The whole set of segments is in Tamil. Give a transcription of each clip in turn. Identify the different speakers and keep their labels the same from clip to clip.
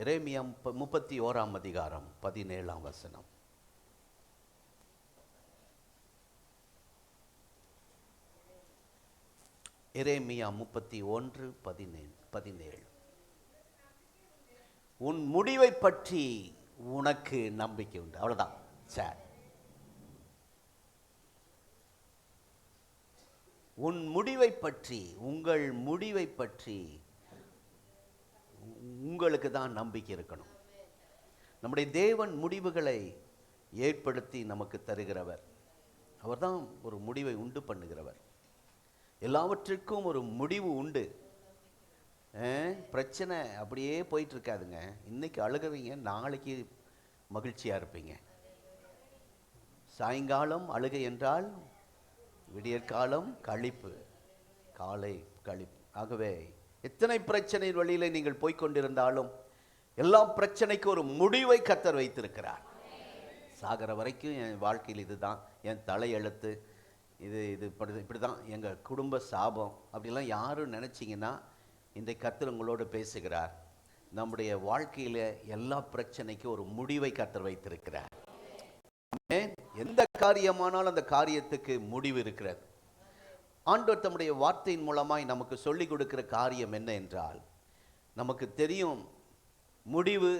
Speaker 1: எரேமியா 31 அதிகாரம் 17 வசனம். எரேமியா 31:17. உன் முடிவை பற்றி உனக்கு நம்பிக்கை உண்டு. அவ்வளவுதான். சார், உன் முடிவை பற்றி, உங்கள் முடிவை பற்றி உங்களுக்கு தான் நம்பிக்கை இருக்கணும். நம்முடைய தேவன் முடிவுகளை ஏற்படுத்தி நமக்கு தருகிறவர். அவர்தான் ஒரு முடிவை உண்டு பண்ணுகிறவர். எல்லாவற்றிற்கும் ஒரு முடிவு உண்டு. பிரச்சனை அப்படியே போயிட்டு இருக்காதுங்க. இன்னைக்கு அழுகிறீங்க, நாளைக்கு மகிழ்ச்சியாக இருப்பீங்க. சாயங்காலம் அழுகை என்றால் விடியற்காலம் களிப்பு, காலை களிப்பு. ஆகவே எத்தனை பிரச்சனை வழியில் நீங்கள் போய்கொண்டிருந்தாலும் எல்லா பிரச்சனைக்கும் ஒரு முடிவை கர்த்தர் வைத்திருக்கிறார். சாகிற வரைக்கும் என் வாழ்க்கையில் இதுதான் என் தலையெழுத்து, இது இப்படி தான் எங்கள் குடும்ப சாபம் அப்படிலாம் யாரும் நினச்சிங்கன்னா இன்றைக்கு கர்த்தர் உங்களோடு பேசுகிறார். நம்முடைய வாழ்க்கையில் எல்லா பிரச்சனைக்கும் ஒரு முடிவை கர்த்தர் வைத்திருக்கிறார். எந்த காரியமானாலும் அந்த காரியத்துக்கு முடிவு இருக்கிறது. ஆண்டவர் தம்முடைய வார்த்தையின் மூலமாய் நமக்கு சொல்லிக் கொடுக்கிற காரியம் என்ன என்றால், நமக்கு தெரியும் முடிவு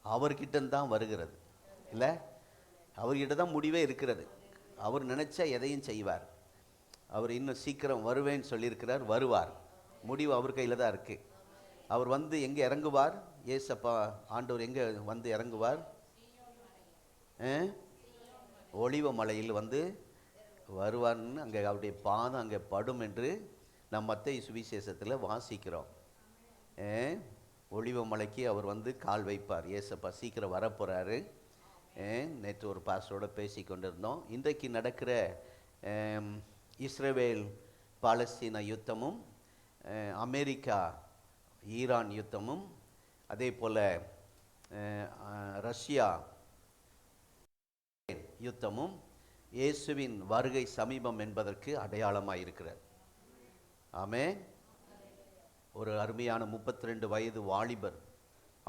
Speaker 1: அவர்கிட்ட தான் வருகிறது. இல்லை, அவர்கிட்ட தான் முடிவே இருக்கிறது. அவர் நினைச்சா எதையும் செய்வார். அவர் இன்னும் சீக்கிரம் வருவேன்னு சொல்லியிருக்கிறார், வருவார். முடிவு அவர் கையில் தான் இருக்கு. அவர் வந்து எங்கே இறங்குவார்? ஏசப்பா ஆண்டவர் எங்கே வந்து இறங்குவார்? ஒலிவ மலையில் வந்து வருவார்னு அங்கே அவருடைய பாதம் அங்கே படும் என்று நம்ம மத்தேயு சுவிசேஷத்தில் வாசிக்கிறோம். ஒலிவ மலைக்கு அவர் வந்து கால் வைப்பார். ஏசப்பா சீக்கிரம் வரப்போகிறாரு. நேற்று ஒரு பாஸ்டரோடு பேசி கொண்டிருந்தோம். இன்றைக்கு நடக்கிற இஸ்ரேல் பாலஸ்தீன யுத்தமும், அமெரிக்கா ஈரான் யுத்தமும், அதே போல் ரஷ்யா யுத்தமும் இயேசுவின் வருகை சமீபம் என்பதற்கு அடையாளமாக இருக்கிறது. ஆமென். ஒரு அருமையான 32 வயது வாலிபர்,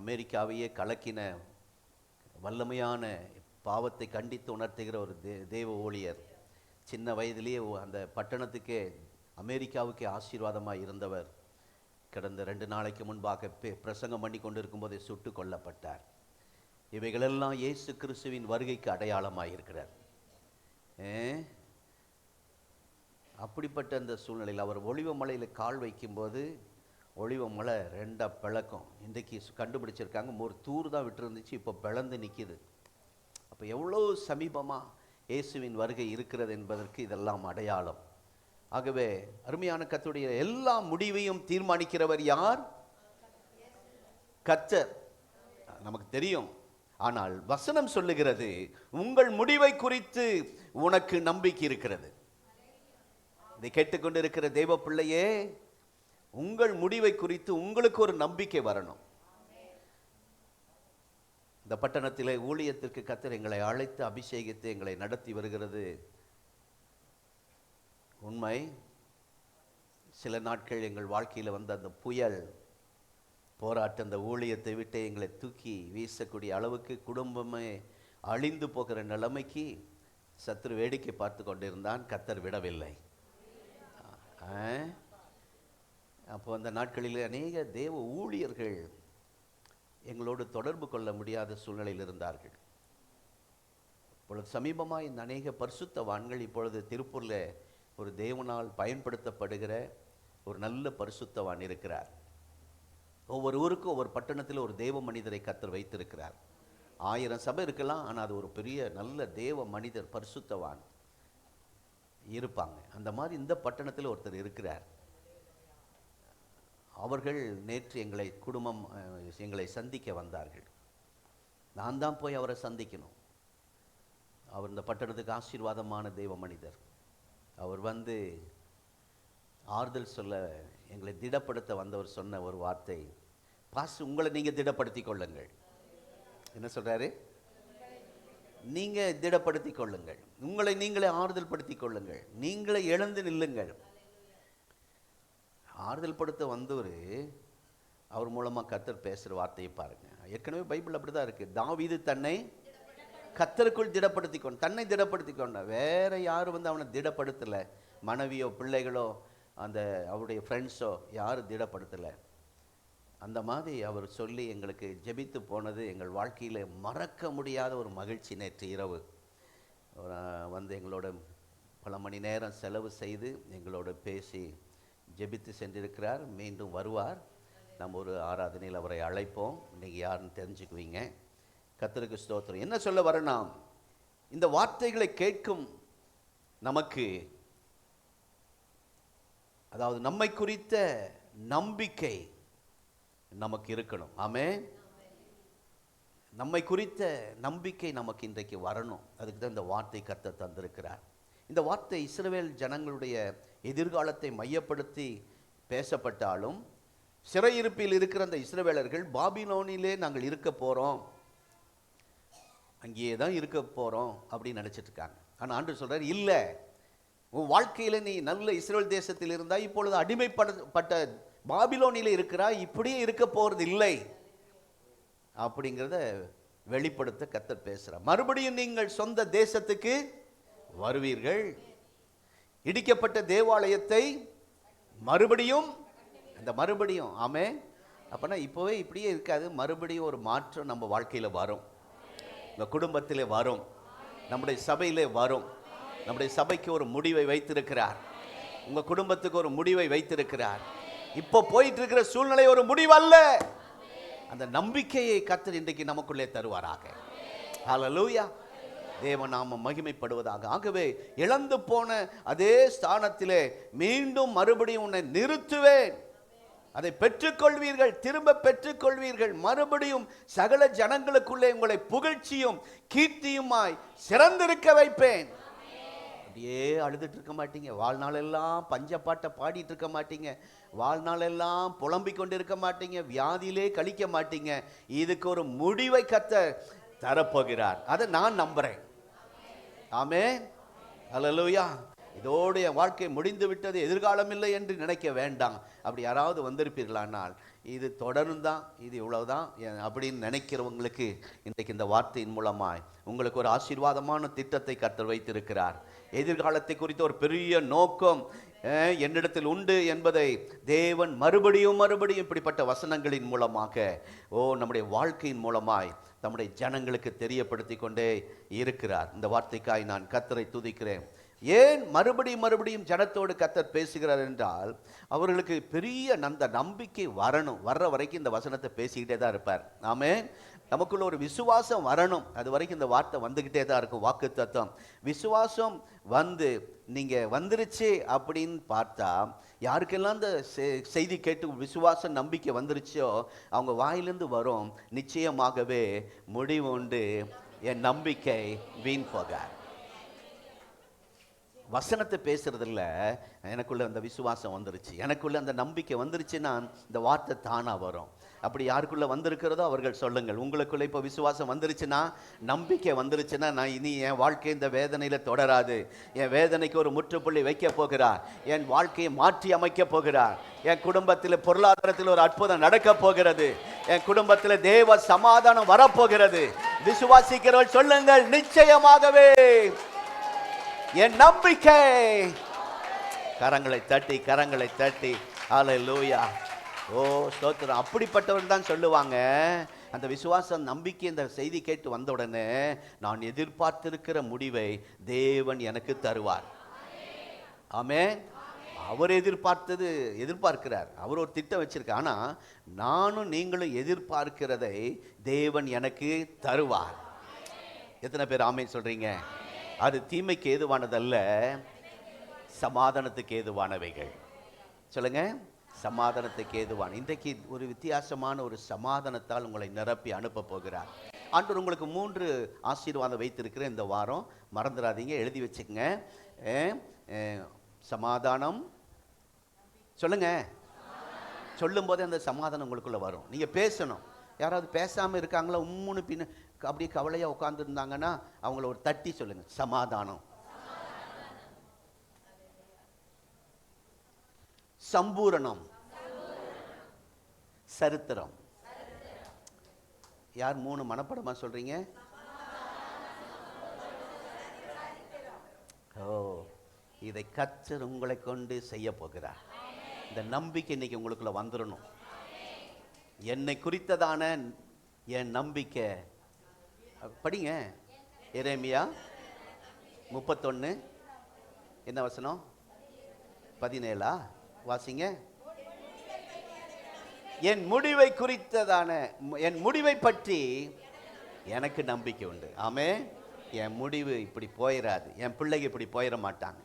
Speaker 1: அமெரிக்காவையே கலக்கின வல்லமையான பாவத்தை கண்டித்து உணர்த்துகிற ஒரு தேவ ஊழியர், சின்ன வயதிலேயே அந்த பட்டணத்துக்கே அமெரிக்காவுக்கே ஆசீர்வாதமாக இருந்தவர், கடந்த 2 நாளைக்கு முன்பாக பிரசங்கம் பண்ணி கொண்டிருக்கும் போதே சுட்டு கொல்லப்பட்டார். இவைகளெல்லாம் இயேசு கிறிஸ்துவின் வருகைக்கு அடையாளமாக இருக்கிறார். அப்படிப்பட்ட அந்த சூழ்நிலையில் அவர் ஒலிவ மலையில் கால் வைக்கும்போது ஒலிவ மலை 2 பிளக்கும். இன்றைக்கு கண்டுபிடிச்சிருக்காங்க, ஒரு தூர் தான் விட்டுருந்துச்சு, இப்போ பிளந்து நிற்கிது. அப்போ எவ்வளோ சமீபமாக இயேசுவின் வருகை இருக்கிறது என்பதற்கு இதெல்லாம் அடையாளம். ஆகவே அருமையான கர்த்தருடைய எல்லா முடிவையும் தீர்மானிக்கிறவர் யார்? கர்த்தர். நமக்கு தெரியும். ஆனால் வசனம் சொல்லுகிறது, உங்கள் முடிவை குறித்து உனக்கு நம்பிக்கை இருக்கிறது. இதை கேட்டுக்கொண்டிருக்கிற தேவ பிள்ளையே, உங்கள் முடிவை குறித்து உங்களுக்கு ஒரு நம்பிக்கை வரணும். இந்த பட்டணத்திலே ஊழியத்திற்கு கர்த்தர் எங்களை அழைத்து அபிஷேகித்து எங்களை நடத்தி வருகிறது உண்மை. சில நாட்கள் எங்கள் வாழ்க்கையில் வந்த அந்த புயல் போராட்டம், அந்த ஊழியத்தை விட்டு எங்களை தூக்கி வீசக்கூடிய அளவுக்கு குடும்பமே அழிந்து போகிற நிலைமைக்கு சத்துரு வேடிக்கை பார்த்து கொண்டிருந்தான். கர்த்தர் விடவில்லை. அப்போ அந்த நாட்களில் அநேக தேவ ஊழியர்கள் எங்களோடு தொடர்பு கொள்ள முடியாத சூழ்நிலையில் இருந்தார்கள். இப்பொழுது சமீபமாக இந்த அநேக பரிசுத்தவான்கள், இப்பொழுது திருப்பூரில் ஒரு தேவனால் பயன்படுத்தப்படுகிற ஒரு நல்ல பரிசுத்தவான் இருக்கிறார். ஒவ்வொரு ஊருக்கும் ஒவ்வொரு பட்டணத்தில் ஒரு தேவ மனிதரை கர்த்தர் வைத்திருக்கிறார். 1000 சபை இருக்கலாம், ஆனால் அது ஒரு பெரிய நல்ல தேவ மனிதர் பரிசுத்தவான் இருப்பாங்க. அந்த மாதிரி இந்த பட்டணத்தில் ஒருத்தர் இருக்கிறார். அவர்கள் நேற்று எங்களை சந்திக்க வந்தார்கள். நான் தான் போய் அவரை சந்திக்கணும். அவர் இந்த பட்டணத்துக்கு ஆசீர்வாதமான தேவ மனிதர். அவர் வந்து ஆறுதல் சொல்ல, எங்களை திடப்படுத்த வந்தவர் சொன்ன ஒரு வார்த்தை, பாஸ்டர் உங்களை நீங்கள் திடப்படுத்தி கொள்ளுங்கள். என்ன சொல்கிறாரு? நீங்கள் திடப்படுத்தி கொள்ளுங்கள், உங்களை நீங்களே ஆறுதல் படுத்தி கொள்ளுங்கள், நீங்களே எழுந்து நில்லுங்கள். ஆறுதல் படுத்த வந்தவர் அவர் மூலமாக கர்த்தர் பேசுகிற வார்த்தையை பாருங்க. ஏற்கனவே பைபிள் அப்படி தான் இருக்குது. தாவீது தன்னை கர்த்தருக்குள் திடப்படுத்தி கொண்டு, தன்னை திடப்படுத்தி கொண்ட, வேற யாரும் அவனை திடப்படுத்தலை. மனைவியோ பிள்ளைகளோ அந்த அவருடைய ஃப்ரெண்ட்ஸோ யாரும் திடப்படுத்தலை. அந்த மாதிரி அவர் சொல்லி எங்களுக்கு ஜெபித்து போனது எங்கள் வாழ்க்கையில் மறக்க முடியாத ஒரு மகிழ்ச்சி. நேற்று இரவு எங்களோட பல மணி நேரம் செலவு செய்து எங்களோட பேசி ஜெபித்து சென்றிருக்கிறார். மீண்டும் வருவார். நம்ம ஒரு ஆராதனையில் அவரை அழைப்போம். இன்றைக்கி யாருன்னு தெரிஞ்சுக்குவீங்க. கர்த்தருக்கு ஸ்தோத்திரம். என்ன சொல்ல வரேன்னா, இந்த வார்த்தைகளை கேட்கும் நமக்கு, அதாவது நம்மை குறித்த நம்பிக்கை நமக்கு இருக்கணும். ஆமென். நம்மை குறித்த நம்பிக்கை நமக்கு இன்றைக்கு வரணும். அதுக்கு தான் இந்த வார்த்தை கர்த்தர் தந்திருக்கிறார். இந்த வார்த்தை இஸ்ரவேல் ஜனங்களுடைய எதிர்காலத்தை மையப்படுத்தி பேசப்பட்டாலும், சிறையிருப்பில் இருக்கிற அந்த இஸ்ரவேலர்கள் பாபிலோனிலே நாங்கள் இருக்க போகிறோம், அங்கேயே தான் இருக்க போகிறோம் அப்படின்னு நினச்சிட்டு இருக்காங்க. ஆனால் ஆண்டவர் சொல்கிறார், இல்லை, உன் வாழ்க்கையில் நீ நல்ல இஸ்ரவேல் தேசத்தில் இருந்தால் இப்பொழுது அடிமைப்பட்ட பாபிலோனிலே இருக்கிறாய், இப்படியே இருக்க போகிறது இல்லை அப்படிங்கிறத வெளிப்படுத்த கர்த்தர் பேசுகிறார். மறுபடியும் நீங்கள் சொந்த தேசத்துக்கு வருவீர்கள். இடிக்கப்பட்ட தேவாலயத்தை மறுபடியும், அந்த மறுபடியும், ஆமே, அப்போனா இப்போவே இப்படியே இருக்காது, மறுபடியும் ஒரு மாற்றம் நம்ம வாழ்க்கையில் வரும், உங்கள் குடும்பத்திலே வரும், நம்முடைய சபையிலே வரும். நம்முடைய சபைக்கு ஒரு முடிவை வைத்திருக்கிறார், உங்கள் குடும்பத்துக்கு ஒரு முடிவை வைத்திருக்கிறார். இப்போ போயிட்டு இருக்கிற சூழ்நிலை ஒரு முடிவல்ல. அந்த நம்பிக்கையை கர்த்தர் இன்றைக்கு நமக்குள்ளே தருவாராக. ஹல்லேலூயா. தேவநாமம் மகிமைப்படுவதாக. ஆகவே இழந்து போன அதே ஸ்தானத்திலே மீண்டும் மறுபடியும் உன்னை நிறுத்துவேன், அதை பெற்றுக்கொள்வீர்கள், திரும்ப பெற்றுக்கொள்வீர்கள். மறுபடியும் சகல ஜனங்களுக்குள்ளே உங்களை புகழ்ச்சியும் கீர்த்தியுமாய் சிறந்திருக்க வைப்பேன். அப்படியே அழுதுட்டு இருக்க மாட்டீங்க, வாழ்நாளெல்லாம் பஞ்சப்பாட்டை பாடிட்டு இருக்க மாட்டீங்க, வாழ்நாளெல்லாம் புலம்பிக் கொண்டு இருக்க மாட்டீங்க, வியாதியிலே கழிக்க மாட்டீங்க. இதுக்கு ஒரு முடிவை கர்த்தர் தரப்போகிறார். அதை நான் நம்புறேன். ஆமென். ஹல்லேலூயா. இதோடு என் வாழ்க்கை முடிந்து விட்டது, எதிர்காலம் இல்லை என்று நினைக்க வேண்டாம். அப்படி யாராவது வந்திருப்பீர்களானால் இது தொடரும் தான், இது இவ்வளவுதான் அப்படின்னு நினைக்கிறவங்களுக்கு இன்றைக்கு இந்த வார்த்தையின் மூலமாய் உங்களுக்கு ஒரு ஆசீர்வாதமான திட்டத்தை கர்த்தர் வைத்திருக்கிறார். எதிர்காலத்தை குறித்த ஒரு பெரிய நோக்கம் என்னிடத்தில் உண்டு என்பதை தேவன் மறுபடியும் இப்படிப்பட்ட வசனங்களின் மூலமாக நம்முடைய வாழ்க்கையின் மூலமாய் நம்முடைய ஜனங்களுக்கு தெரியப்படுத்தி கொண்டே இருக்கிறார். இந்த வார்த்தைக்காய் நான் கர்த்தரை துதிக்கிறேன். ஏன் மறுபடியும் ஜனத்தோடு கர்த்தர் பேசுகிறார் என்றால், அவர்களுக்கு பெரிய அந்த நம்பிக்கை வரணும். வர்ற வரைக்கும் இந்த வசனத்தை பேசிக்கிட்டே தான் இருப்பார். ஆமென். நமக்குள்ள ஒரு விசுவாசம் வரணும். அது வரைக்கும் இந்த வார்த்தை வந்துக்கிட்டே தான் இருக்கும். வாக்கு தத்துவம் விசுவாசம் வந்து நீங்கள் வந்துருச்சு அப்படின்னு பார்த்தா, யாருக்கெல்லாம் இந்த செய்தி கேட்டு விசுவாசம் நம்பிக்கை வந்துருச்சோ அவங்க வாயிலிருந்து வரும், நிச்சயமாகவே முடிவு உண்டு, என் நம்பிக்கை வீண் போகாது. வசனத்தை பேசுறதில்ல, எனக்குள்ள அந்த விசுவாசம் வந்துருச்சு, எனக்குள்ள அந்த நம்பிக்கை வந்துருச்சுன்னா இந்த வார்த்தை தானா வரும். அப்படி யாருக்குள்ள வந்திருக்கிறதோ அவர்கள் சொல்லுங்கள். உங்களுக்குள்ள இப்போ விசுவாசம் வந்துருச்சுன்னா, நம்பிக்கை வந்துருச்சுன்னா, நான் இனி என் வாழ்க்கை இந்த வேதனையில தொடராது, என் வேதனைக்கு ஒரு முற்றுப்புள்ளி வைக்க போகிறார், என் வாழ்க்கையை மாற்றி அமைக்க போகிறார், என் குடும்பத்தில் பொருளாதாரத்தில் ஒரு அற்புதம் நடக்க போகிறது, என் குடும்பத்தில் தேவ சமாதானம் வரப்போகிறது. விசுவாசிக்கிறவர்கள் சொல்லுங்கள், நிச்சயமாகவே என் நம்பிக்கை. கரங்களை தட்டி ஹல்லேலூயா. ஸ்தோத்திரம். அப்படிப்பட்டவர் தான் சொல்லுவாங்க, அந்த விசுவாசம் நம்பிக்கை இந்த செய்தி கேட்டு வந்த உடனே, நான் எதிர்பார்த்திருக்கிற முடிவை தேவன் எனக்கு தருவார். ஆமென். அவர் எதிர்பார்க்கிறார், அவர் ஒரு திட்டம் வச்சிருக்கார். ஆனா நானும் நீங்களும் எதிர்பார்க்கிறதை தேவன் எனக்கு தருவார். எத்தனை பேர் ஆமென் சொல்றீங்க? அது தீமைக்கு ஏதுவானதல்ல, சமாதானத்துக்கு ஏதுவானவைகள். சொல்லுங்க, சமாதானத்துக்கு ஏதுவான. இன்றைக்கு ஒரு வித்தியாசமான ஒரு சமாதானத்தால் உங்களை நிரப்பி அனுப்ப போகிறார் ஆண்டவர். உங்களுக்கு 3 ஆசீர்வாதம் வைத்திருக்கிற இந்த வாரம், மறந்துடாதீங்க, எழுதி வச்சுக்கங்க. சமாதானம். சொல்லுங்க, சொல்லும் போதே அந்த சமாதானம் உங்களுக்குள்ள வரும். நீங்க பேசணும். யாராவது பேசாம இருக்காங்களா, உம்முன்னு பின்ன அப்படியே கவலையா உட்கார்ந்து இருந்தாங்கன்னா அவங்கள ஒரு தட்டி சொல்லுங்க, சமாதானம். சம்பூரணம், சரித்திரம். யார் 3 மனப்படமா சொல்றீங்க? ஓ, இதை கர்த்தர் உங்களை கொண்டு செய்ய போகிறார். இந்த நம்பிக்கை இன்னைக்கு உங்களுக்குள்ள வந்துடணும். என்னை குறித்ததான என் நம்பிக்கை. படிங்க, எரேமியா 31 என்ன வசனம்? 17 வாசிங்க. என் முடிவை குறித்ததான, என் முடிவை பற்றி எனக்கு நம்பிக்கை உண்டு. ஆமே, என் முடிவு இப்படி போயிடாது, என் பிள்ளைங்க இப்படி போயிட மாட்டாங்க,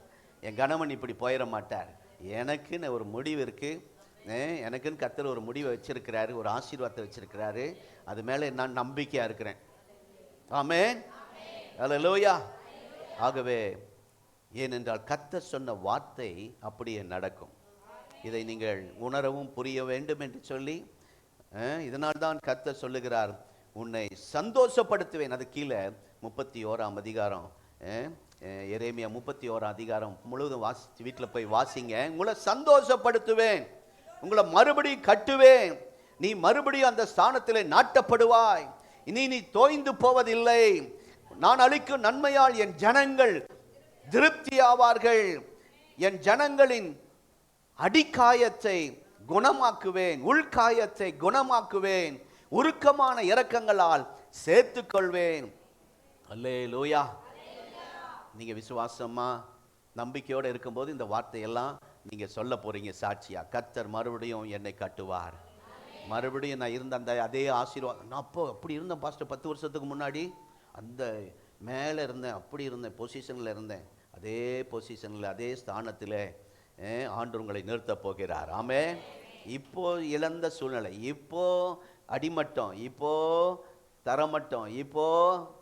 Speaker 1: என் கணவன் இப்படி போயிட மாட்டார். எனக்குன்னு ஒரு முடிவு இருக்கு. எனக்குன்னு கர்த்தர் ஒரு முடிவை வச்சிருக்கிறாரு, ஒரு ஆசீர்வாதத்தை வச்சிருக்கிறாரு. அது மேலே நான் நம்பிக்கையா இருக்கிறேன். ஆமென், அல்லேலூயா. ஆகவே ஏனென்றால் கர்த்தர் சொன்ன வார்த்தை அப்படியே நடக்கும். இதை நீங்கள் உணரவும் புரிய வேண்டும் என்று சொல்லி இதனால்தான் கர்த்தர் சொல்லுகிறார், உன்னை சந்தோஷப்படுத்துவேன். அது கீழே 31 அதிகாரம், எரேமியா 31 அதிகாரம் முழுவதும் வாசி, வீட்டில் போய் வாசிங்க. உங்களை சந்தோஷப்படுத்துவேன், உங்களை மறுபடியும் கட்டுவேன், நீ மறுபடியும் அந்த ஸ்தானத்திலே நாட்டப்படுவாய், இனி நீ தோய்ந்து போவதில்லை. நான் அளிக்கும் நன்மையால் என் ஜனங்கள் திருப்தி ஆவார்கள், என் ஜனங்களின் அடிக்காயத்தை குணமாக்குவேன், உள்காயத்தை குணமாக்குவேன், உருக்கமான இரக்கங்களால் சேர்த்துக் கொள்வேன். அல்லேலூயா. நீங்க விசுவாசமா நம்பிக்கையோடு இருக்கும்போது இந்த வார்த்தையெல்லாம் நீங்க சொல்ல போறீங்க சாட்சியா. கர்த்தர் மறுபடியும் என்னை கட்டுவார், மறுபடியும் நான் இருந்த அந்த அதே ஆசீர்வாதம். நான் அப்போ அப்படி இருந்தேன் பாஸ்டர், 10 வருஷத்துக்கு முன்னாடி அந்த மேலே இருந்தேன், அப்படி இருந்தேன், பொசிஷனில் இருந்தேன். அதே பொசிஷனில் அதே ஸ்தானத்தில் ஆண்டவர் உங்களை நிறுத்த போகிறார். ஆமே, இப்போ இழந்த சூழ்நிலை, இப்போ அடிமட்டம், இப்போ தரமட்டம், இப்போ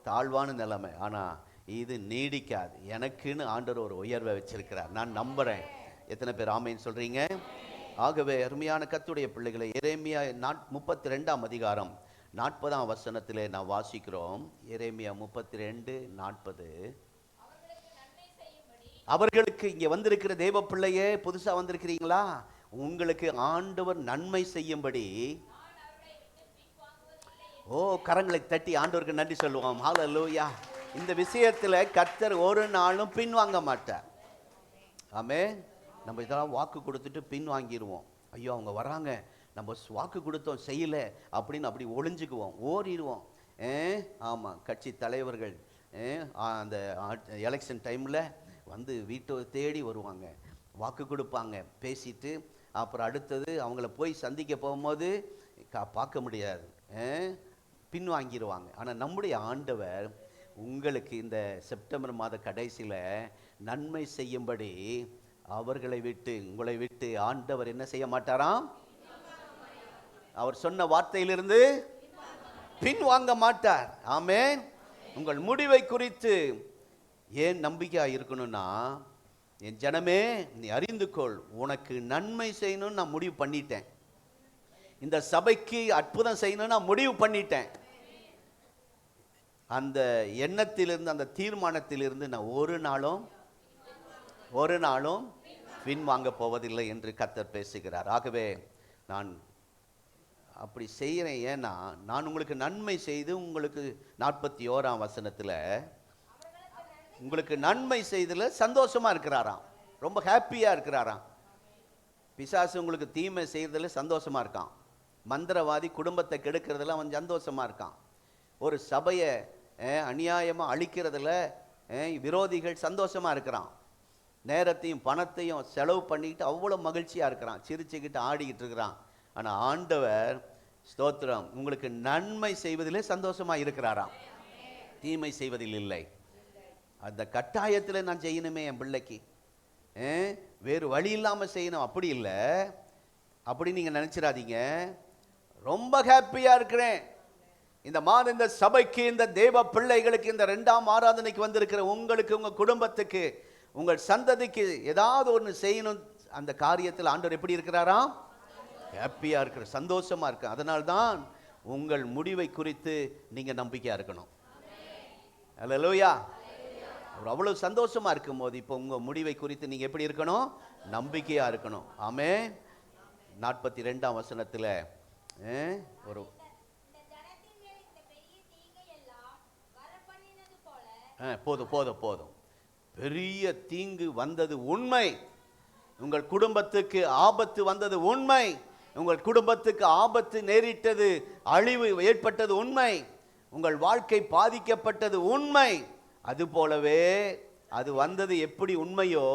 Speaker 1: தாழ்வான நிலைமை, ஆனால் இது நீடிக்காது. எனக்குன்னு ஆண்டவர் ஒரு உயர்வை வச்சிருக்கிறார், நான் நம்புகிறேன். எத்தனை பேர் ஆமேன்னு சொல்கிறீங்க? ஆகவே அருமையான கர்த்தருடைய பிள்ளைகளை, எரேமியா 32 அதிகாரம் 40 வசனத்திலே நான் வாசிக்கிறோம். எரேமியா 32:40. அவர்களுக்கு, இங்கே வந்திருக்கிற தேவ பிள்ளையே, புதுசா வந்திருக்கிறீங்களா, உங்களுக்கு ஆண்டவர் நன்மை செய்யும்படி. ஓ, கரங்களை தட்டி ஆண்டவருக்கு நன்றி சொல்லுவோம். ஹல்லேலூயா. இந்த விஷயத்துல கர்த்தர் ஒரு நாளும் பின்வாங்க மாட்டார். ஆமே, நம்ம இதெல்லாம் வாக்கு கொடுத்துட்டு பின் வாங்கிடுவோம். ஐயோ அவங்க வராங்க, நம்ம வாக்கு கொடுத்தோம் செய்யலை அப்படின்னு அப்படி ஒளிஞ்சுக்குவோம், ஓடிடுவோம். ஆமாம், கட்சி தலைவர்கள் அந்த எலெக்ஷன் டைமில் வந்து வீட்டை தேடி வருவாங்க, வாக்கு கொடுப்பாங்க, பேசிட்டு அப்புறம் அடுத்தது அவங்கள போய் சந்திக்க போகும்போது பார்க்க முடியாது, பின் வாங்கிடுவாங்க. ஆனால் நம்முடைய ஆண்டவர் உங்களுக்கு இந்த செப்டம்பர் மாத கடைசியில் நன்மை செய்யும்படி அவர்களை விட்டு, உங்களை விட்டு ஆண்டவர் என்ன செய்ய மாட்டாராம்? அவர் சொன்ன வார்த்தையிலிருந்து பின் வாங்க மாட்டார். ஆமென். உங்கள் முடிவை குறித்து ஏன் நம்பிக்கையா இருக்கணும்னா, என் ஜனமே நீ அறிந்து கொள், உனக்கு நன்மை செய்யணும்னு நான் முடிவு பண்ணிட்டேன், இந்த சபைக்கு அற்புதம் செய்யணும்னு நான் முடிவு பண்ணிட்டேன். அந்த எண்ணத்திலிருந்து, அந்த தீர்மானத்திலிருந்து நான் ஒரு நாளும் பின் வாங்க போவதில்லை என்று கர்த்தர் பேசுகிறார். ஆகவே நான் அப்படி செய்கிறேன். ஏன்னா நான் உங்களுக்கு நன்மை செய்து, உங்களுக்கு 41 வசனத்தில் உங்களுக்கு நன்மை செய்ததில் சந்தோஷமா இருக்கிறாராம், ரொம்ப ஹாப்பியா இருக்கிறாராம். பிசாசு உங்களுக்கு தீமை செய்யறதுல சந்தோஷமா இருக்கான், மந்திரவாதி குடும்பத்தை கெடுக்கிறதுல அவன் சந்தோஷமா இருக்கான், ஒரு சபையை அநியாயமாக அழிக்கிறதுல விரோதிகள் சந்தோஷமா இருக்கிறான், நேரத்தையும் பணத்தையும் செலவு பண்ணிக்கிட்டு அவ்வளோ மகிழ்ச்சியாக இருக்கிறான், சிரிச்சுக்கிட்டு ஆடிக்கிட்டு இருக்கிறான். ஆனால் ஆண்டவர் ஸ்தோத்திரம் உங்களுக்கு நன்மை செய்வதிலே சந்தோஷமாக இருக்கிறாராம், தீமை செய்வதில் இல்லை. அந்த கட்டாயத்தில் நான் செய்யணுமே என் பிள்ளைக்கு, வேறு வழி இல்லாமல் செய்யணும் அப்படி இல்லை, அப்படி நீங்கள் நினச்சிடாதீங்க. ரொம்ப ஹாப்பியாக இருக்கிறேன் இந்த மாதம், இந்த சபைக்கு, இந்த தேவ பிள்ளைகளுக்கு, இந்த 2ஆம் ஆராதனைக்கு வந்திருக்கிற உங்களுக்கு, உங்கள் குடும்பத்துக்கு, உங்கள் சந்ததிக்கு ஏதாவது ஒன்று செய்யணும். அந்த காரியத்தில் ஆண்டவர் எப்படி இருக்கிறாராம்? ஹாப்பியாக இருக்கிற, சந்தோஷமாக இருக்கு. அதனால்தான் உங்கள் முடிவை குறித்து நீங்கள் நம்பிக்கையாக இருக்கணும். அல்லேலூயா. அவர் அவ்வளவு சந்தோஷமாக இருக்கும் போது இப்போ உங்கள் முடிவை குறித்து நீங்கள் எப்படி இருக்கணும்? நம்பிக்கையாக இருக்கணும். ஆமென். 42 வசனத்தில் ஒரு போதும் போதும் போதும். பெரிய தீங்கு வந்தது உண்மை. உங்கள் குடும்பத்துக்கு ஆபத்து வந்தது உண்மை. உங்கள் குடும்பத்துக்கு ஆபத்து நேரிட்டது, அழிவு ஏற்பட்டது உண்மை. உங்கள் வாழ்க்கை பாதிக்கப்பட்டது உண்மை. அது போலவே அது வந்தது எப்படி உண்மையோ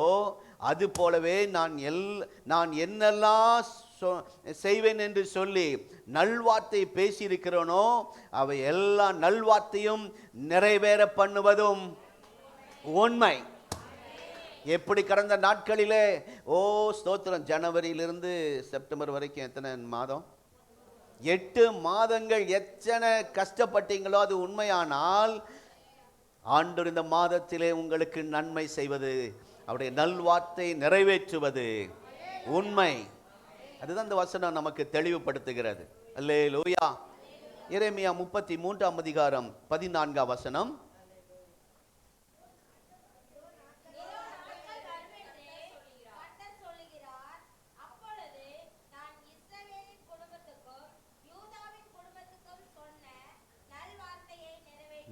Speaker 1: அது போலவே நான் என்னெல்லாம் செய்வேன் என்று சொல்லி நல்வார்த்தை பேசியிருக்கிறோனோ அவை எல்லா நல்வார்த்தையும் நிறைவேற பண்ணுவதும் உண்மை. எப்படி கடந்த நாட்களிலே ஸ்தோத்திரம், ஜனவரியிலிருந்து செப்டம்பர் வரைக்கும் எத்தனை மாதம்? 8 மாதங்கள் எத்தனை கஷ்டப்பட்டீங்களோ அது உண்மையானால் ஆண்டவர் இந்த மாதத்திலே உங்களுக்கு நன்மை செய்வது, அவருடைய நல்வார்த்தை நிறைவேற்றுவது உண்மை. அதுதான் இந்த வசனம் நமக்கு தெளிவுபடுத்துகிறது. அல்லேலூயா. எரேமியா 33ஆம் அதிகாரம் 14ஆம் வசனம்.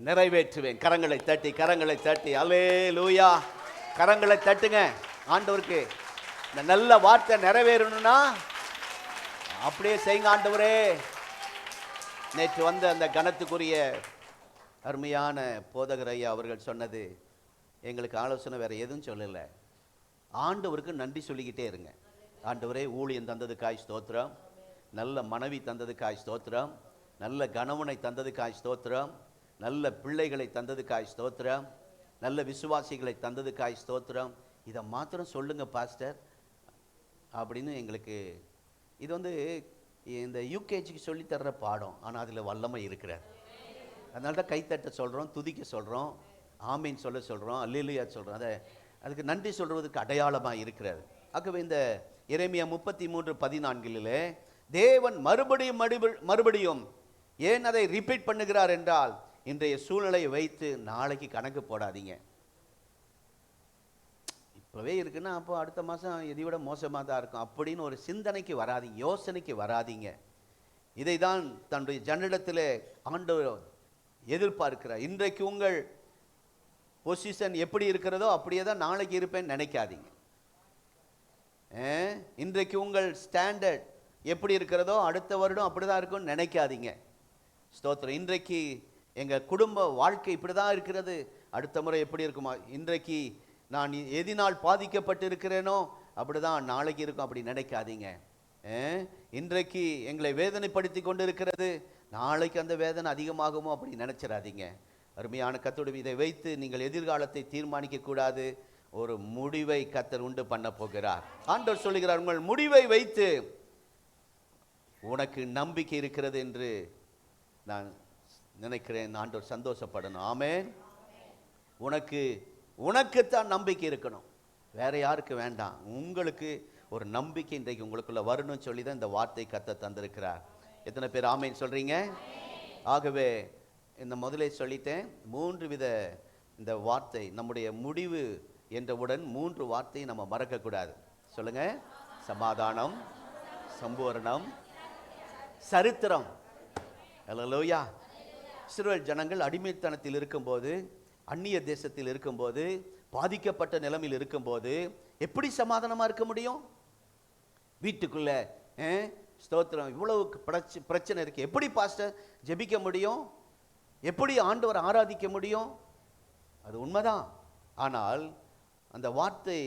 Speaker 1: நிறைவேற்றுவேன். கரங்களை தட்டி கரங்களை தட்டி அல்லேலூயா. கரங்களை தட்டுங்க. ஆண்டவருக்கு இந்த நல்ல வார்த்தை நிறைவேறணும்னா அப்படியே செய்யுங்க. ஆண்டவரே, நேற்று வந்த அந்த கனத்துக்குரிய அருமையான போதகர் ஐயா அவர்கள் சொன்னது எங்களுக்கு ஆலோசனை வேற எதுவும் சொல்லலை. ஆண்டவருக்கு நன்றி சொல்லிக்கிட்டே இருங்க. ஆண்டவரே, ஊழியம் தந்ததுக்காய் ஸ்தோத்திரம், நல்ல மனைவி தந்ததுக்காய் ஸ்தோத்திரம், நல்ல கணவனை தந்ததுக்காய் ஸ்தோத்திரம், நல்ல பிள்ளைகளை தந்ததுக்காய் ஸ்தோத்திரம், நல்ல விசுவாசிகளை தந்ததுக்காய் ஸ்தோத்திரம். இதை மாத்திரம் சொல்லுங்க பாஸ்டர் அப்படின்னு எங்களுக்கு. இது இந்த யூகேஜிக்கு சொல்லித்தர்ற பாடம், ஆனால் அதில் வல்லமை இருக்கிறார். அதனால தான் கைத்தட்ட சொல்கிறோம், துதிக்க சொல்கிறோம், ஆமீன் சொல்கிறோம், அல்லேலூயா சொல்கிறோம். அதுக்கு நன்றி சொல்வதற்கு அடையாளமாக இருக்கிறது. ஆகவே இந்த எரேமியா 33:14 தேவன் மறுபடியும் ஏன் அதை ரிப்பீட் பண்ணுகிறார் என்றால், இன்றைய சூழ்நிலையை வைத்து நாளைக்கு கணக்கு போடாதீங்க. இப்போவே இருக்குன்னா அப்போ அடுத்த மாதம் இதை விட மோசமாக தான் இருக்கும் அப்படின்னு ஒரு சிந்தனைக்கு வராதிங்க, யோசனைக்கு வராதிங்க. இதை தான் தன்னுடைய ஜனனிடத்தில் ஆண்டவர் எதிர்பார்க்கிறார். இன்றைக்கு உங்கள் பொசிஷன் எப்படி இருக்கிறதோ அப்படியே தான் நாளைக்கு இருப்பேன்னு நினைக்காதீங்க. இன்றைக்கு உங்கள் ஸ்டாண்டர்ட் எப்படி இருக்கிறதோ அடுத்த வருடம் அப்படி தான் இருக்கும்னு நினைக்காதீங்க. ஸ்தோத்திரம். இன்றைக்கு எங்கள் குடும்ப வாழ்க்கை இப்படி தான் இருக்கிறது, அடுத்த முறை எப்படி இருக்குமா, இன்றைக்கு நான் எதினால் பாதிக்கப்பட்டு இருக்கிறேனோ அப்படி தான் நாளைக்கு இருக்கும் அப்படி நினைக்காதீங்க. இன்றைக்கு எங்களை வேதனைப்படுத்தி கொண்டு இருக்கிறது, நாளைக்கு அந்த வேதனை அதிகமாகுமோ அப்படி நினைச்சிடாதீங்க. அருமையான கர்த்தருடைய இதை வைத்து நீங்கள் எதிர்காலத்தை தீர்மானிக்க கூடாது. ஒரு முடிவை கர்த்தர் உண்டு பண்ண போகிறார். ஆண்டவர் சொல்லுகிறார், உங்கள் முடிவை வைத்து உனக்கு நம்பிக்கை இருக்கிறது என்று நான் நினைக்கிறேன். ஆண்டவர் சந்தோஷப்படணும். ஆமென். உனக்குத்தான் நம்பிக்கை இருக்கணும், வேற யாருக்கு வேண்டாம். உங்களுக்கு ஒரு நம்பிக்கை இன்றைக்கு உங்களுக்குள்ள வரணும்னு சொல்லி தான் இந்த வார்த்தை கர்த்தர் தந்திருக்கிறார். எத்தனை பேர் ஆமென் சொல்றீங்க? ஆகவே இந்த முதலே சொல்லிட்டேன், 3 வித இந்த வார்த்தை நம்முடைய முடிவு என்றவுடன் 3 வார்த்தையை நம்ம மறக்கக்கூடாது. சொல்லுங்க. சமாதானம், சம்பூரணம், சரித்திரம். அல்லேலூயா. இஸ்ரவேல் ஜனங்கள் அடிமைத்தனத்தில் இருக்கும்போது, அந்நிய தேசத்தில் இருக்கும்போது, பாதிக்கப்பட்ட நிலைமையில் இருக்கும்போது எப்படி சமாதானமாக இருக்க முடியும்? வீட்டுக்குள்ள ஸ்தோத்திரம் இவ்வளவு பிரச்சனை இருக்கு, எப்படி பாஸ்டர் ஜெபிக்க முடியும்? எப்படி ஆண்டவர் ஆராதிக்க முடியும்? அது உண்மைதான். ஆனால் அந்த வார்த்தை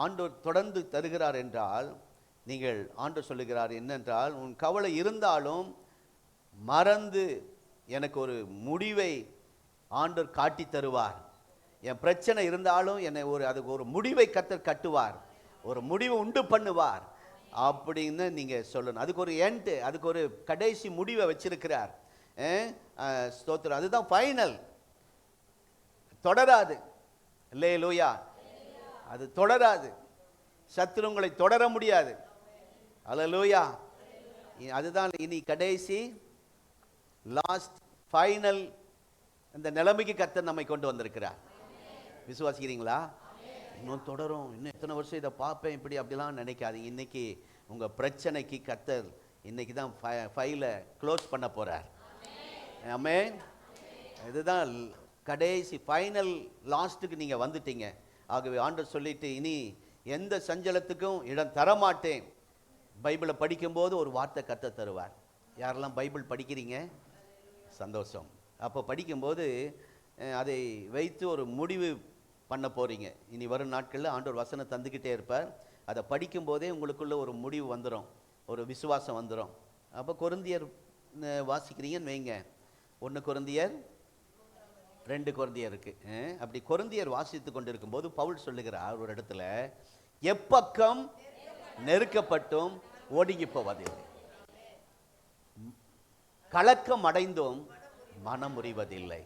Speaker 1: ஆண்டவர் தொடர்ந்து தருகிறார் என்றால், நீங்கள் ஆண்டவர் சொல்லுகிறார் என்னென்றால், உன் கவலை இருந்தாலும் மறந்து எனக்கு ஒரு முடிவை ஆண்டவர் காட்டி தருவார். என் பிரச்சனை இருந்தாலும் என்னை அதுக்கு ஒரு முடிவை கர்த்தர் கட்டுவார், ஒரு முடிவை உண்டு பண்ணுவார் அப்படின்னு நீங்கள் சொல்லணும். அதுக்கு ஒரு எண்ட், அதுக்கு ஒரு கடைசி முடிவை வச்சிருக்கிறார். ஸ்தோத்திரம். அதுதான் ஃபைனல், தொடராது. அல்லேலூயா. அது தொடராது. சத்துரு உங்களை தொடர முடியாது. அல்லேலூயா. அதுதான் இனி கடைசி, லாஸ்ட், ஃபைனல். இந்த நிலைமைக்கு கர்த்தர் நம்மை கொண்டு வந்திருக்கிறார். விசுவாசிக்கிறீங்களா? இன்னும் தொடரும், இன்னும் எத்தனை வருஷம் இதை பார்ப்பேன் இப்படி அப்படிலாம் நினைக்காதீங்க. இன்னைக்கு உங்கள் பிரச்சனைக்கு கர்த்தர் இன்னைக்கு தான் ஃபைலை க்ளோஸ் பண்ண போகிறார். ஆமென். இதுதான் கடைசி ஃபைனல் லாஸ்ட்டுக்கு நீங்கள் வந்துட்டீங்க. ஆகவே ஆண்டவர் சொல்லிட்டு இனி எந்த சஞ்சலத்துக்கும் இடம் தரமாட்டேன். பைபிளை படிக்கும்போது ஒரு வார்த்தை கத்த தருவார். யாரெல்லாம் பைபிள் படிக்கிறீங்க? சந்தோஷம். அப்போ படிக்கும்போது அதை வைத்து ஒரு முடிவு பண்ண போகிறீங்க. இனி வரும் நாட்களில் ஆண்டவர் வசனம் தந்துக்கிட்டே இருப்பார். அதை படிக்கும்போதே உங்களுக்குள்ள ஒரு முடிவு வந்துடும், ஒரு விசுவாசம் வந்துடும். அப்போ கொரிந்தியர் வாசிக்கிறீங்கன்னு வைங்க. 1 கொரிந்தியர் 2 கொரிந்தியர் இருக்கு. அப்படி கொரிந்தியர் வாசித்து கொண்டிருக்கும் போது பவுல் சொல்லுகிறார் ஒரு இடத்துல, எப்பக்கம் நெருக்கப்பட்டும் ஒடுங்கி போவதில்லை, கலக்கம் அடைந்தும் மனம் முறிவதில்லை.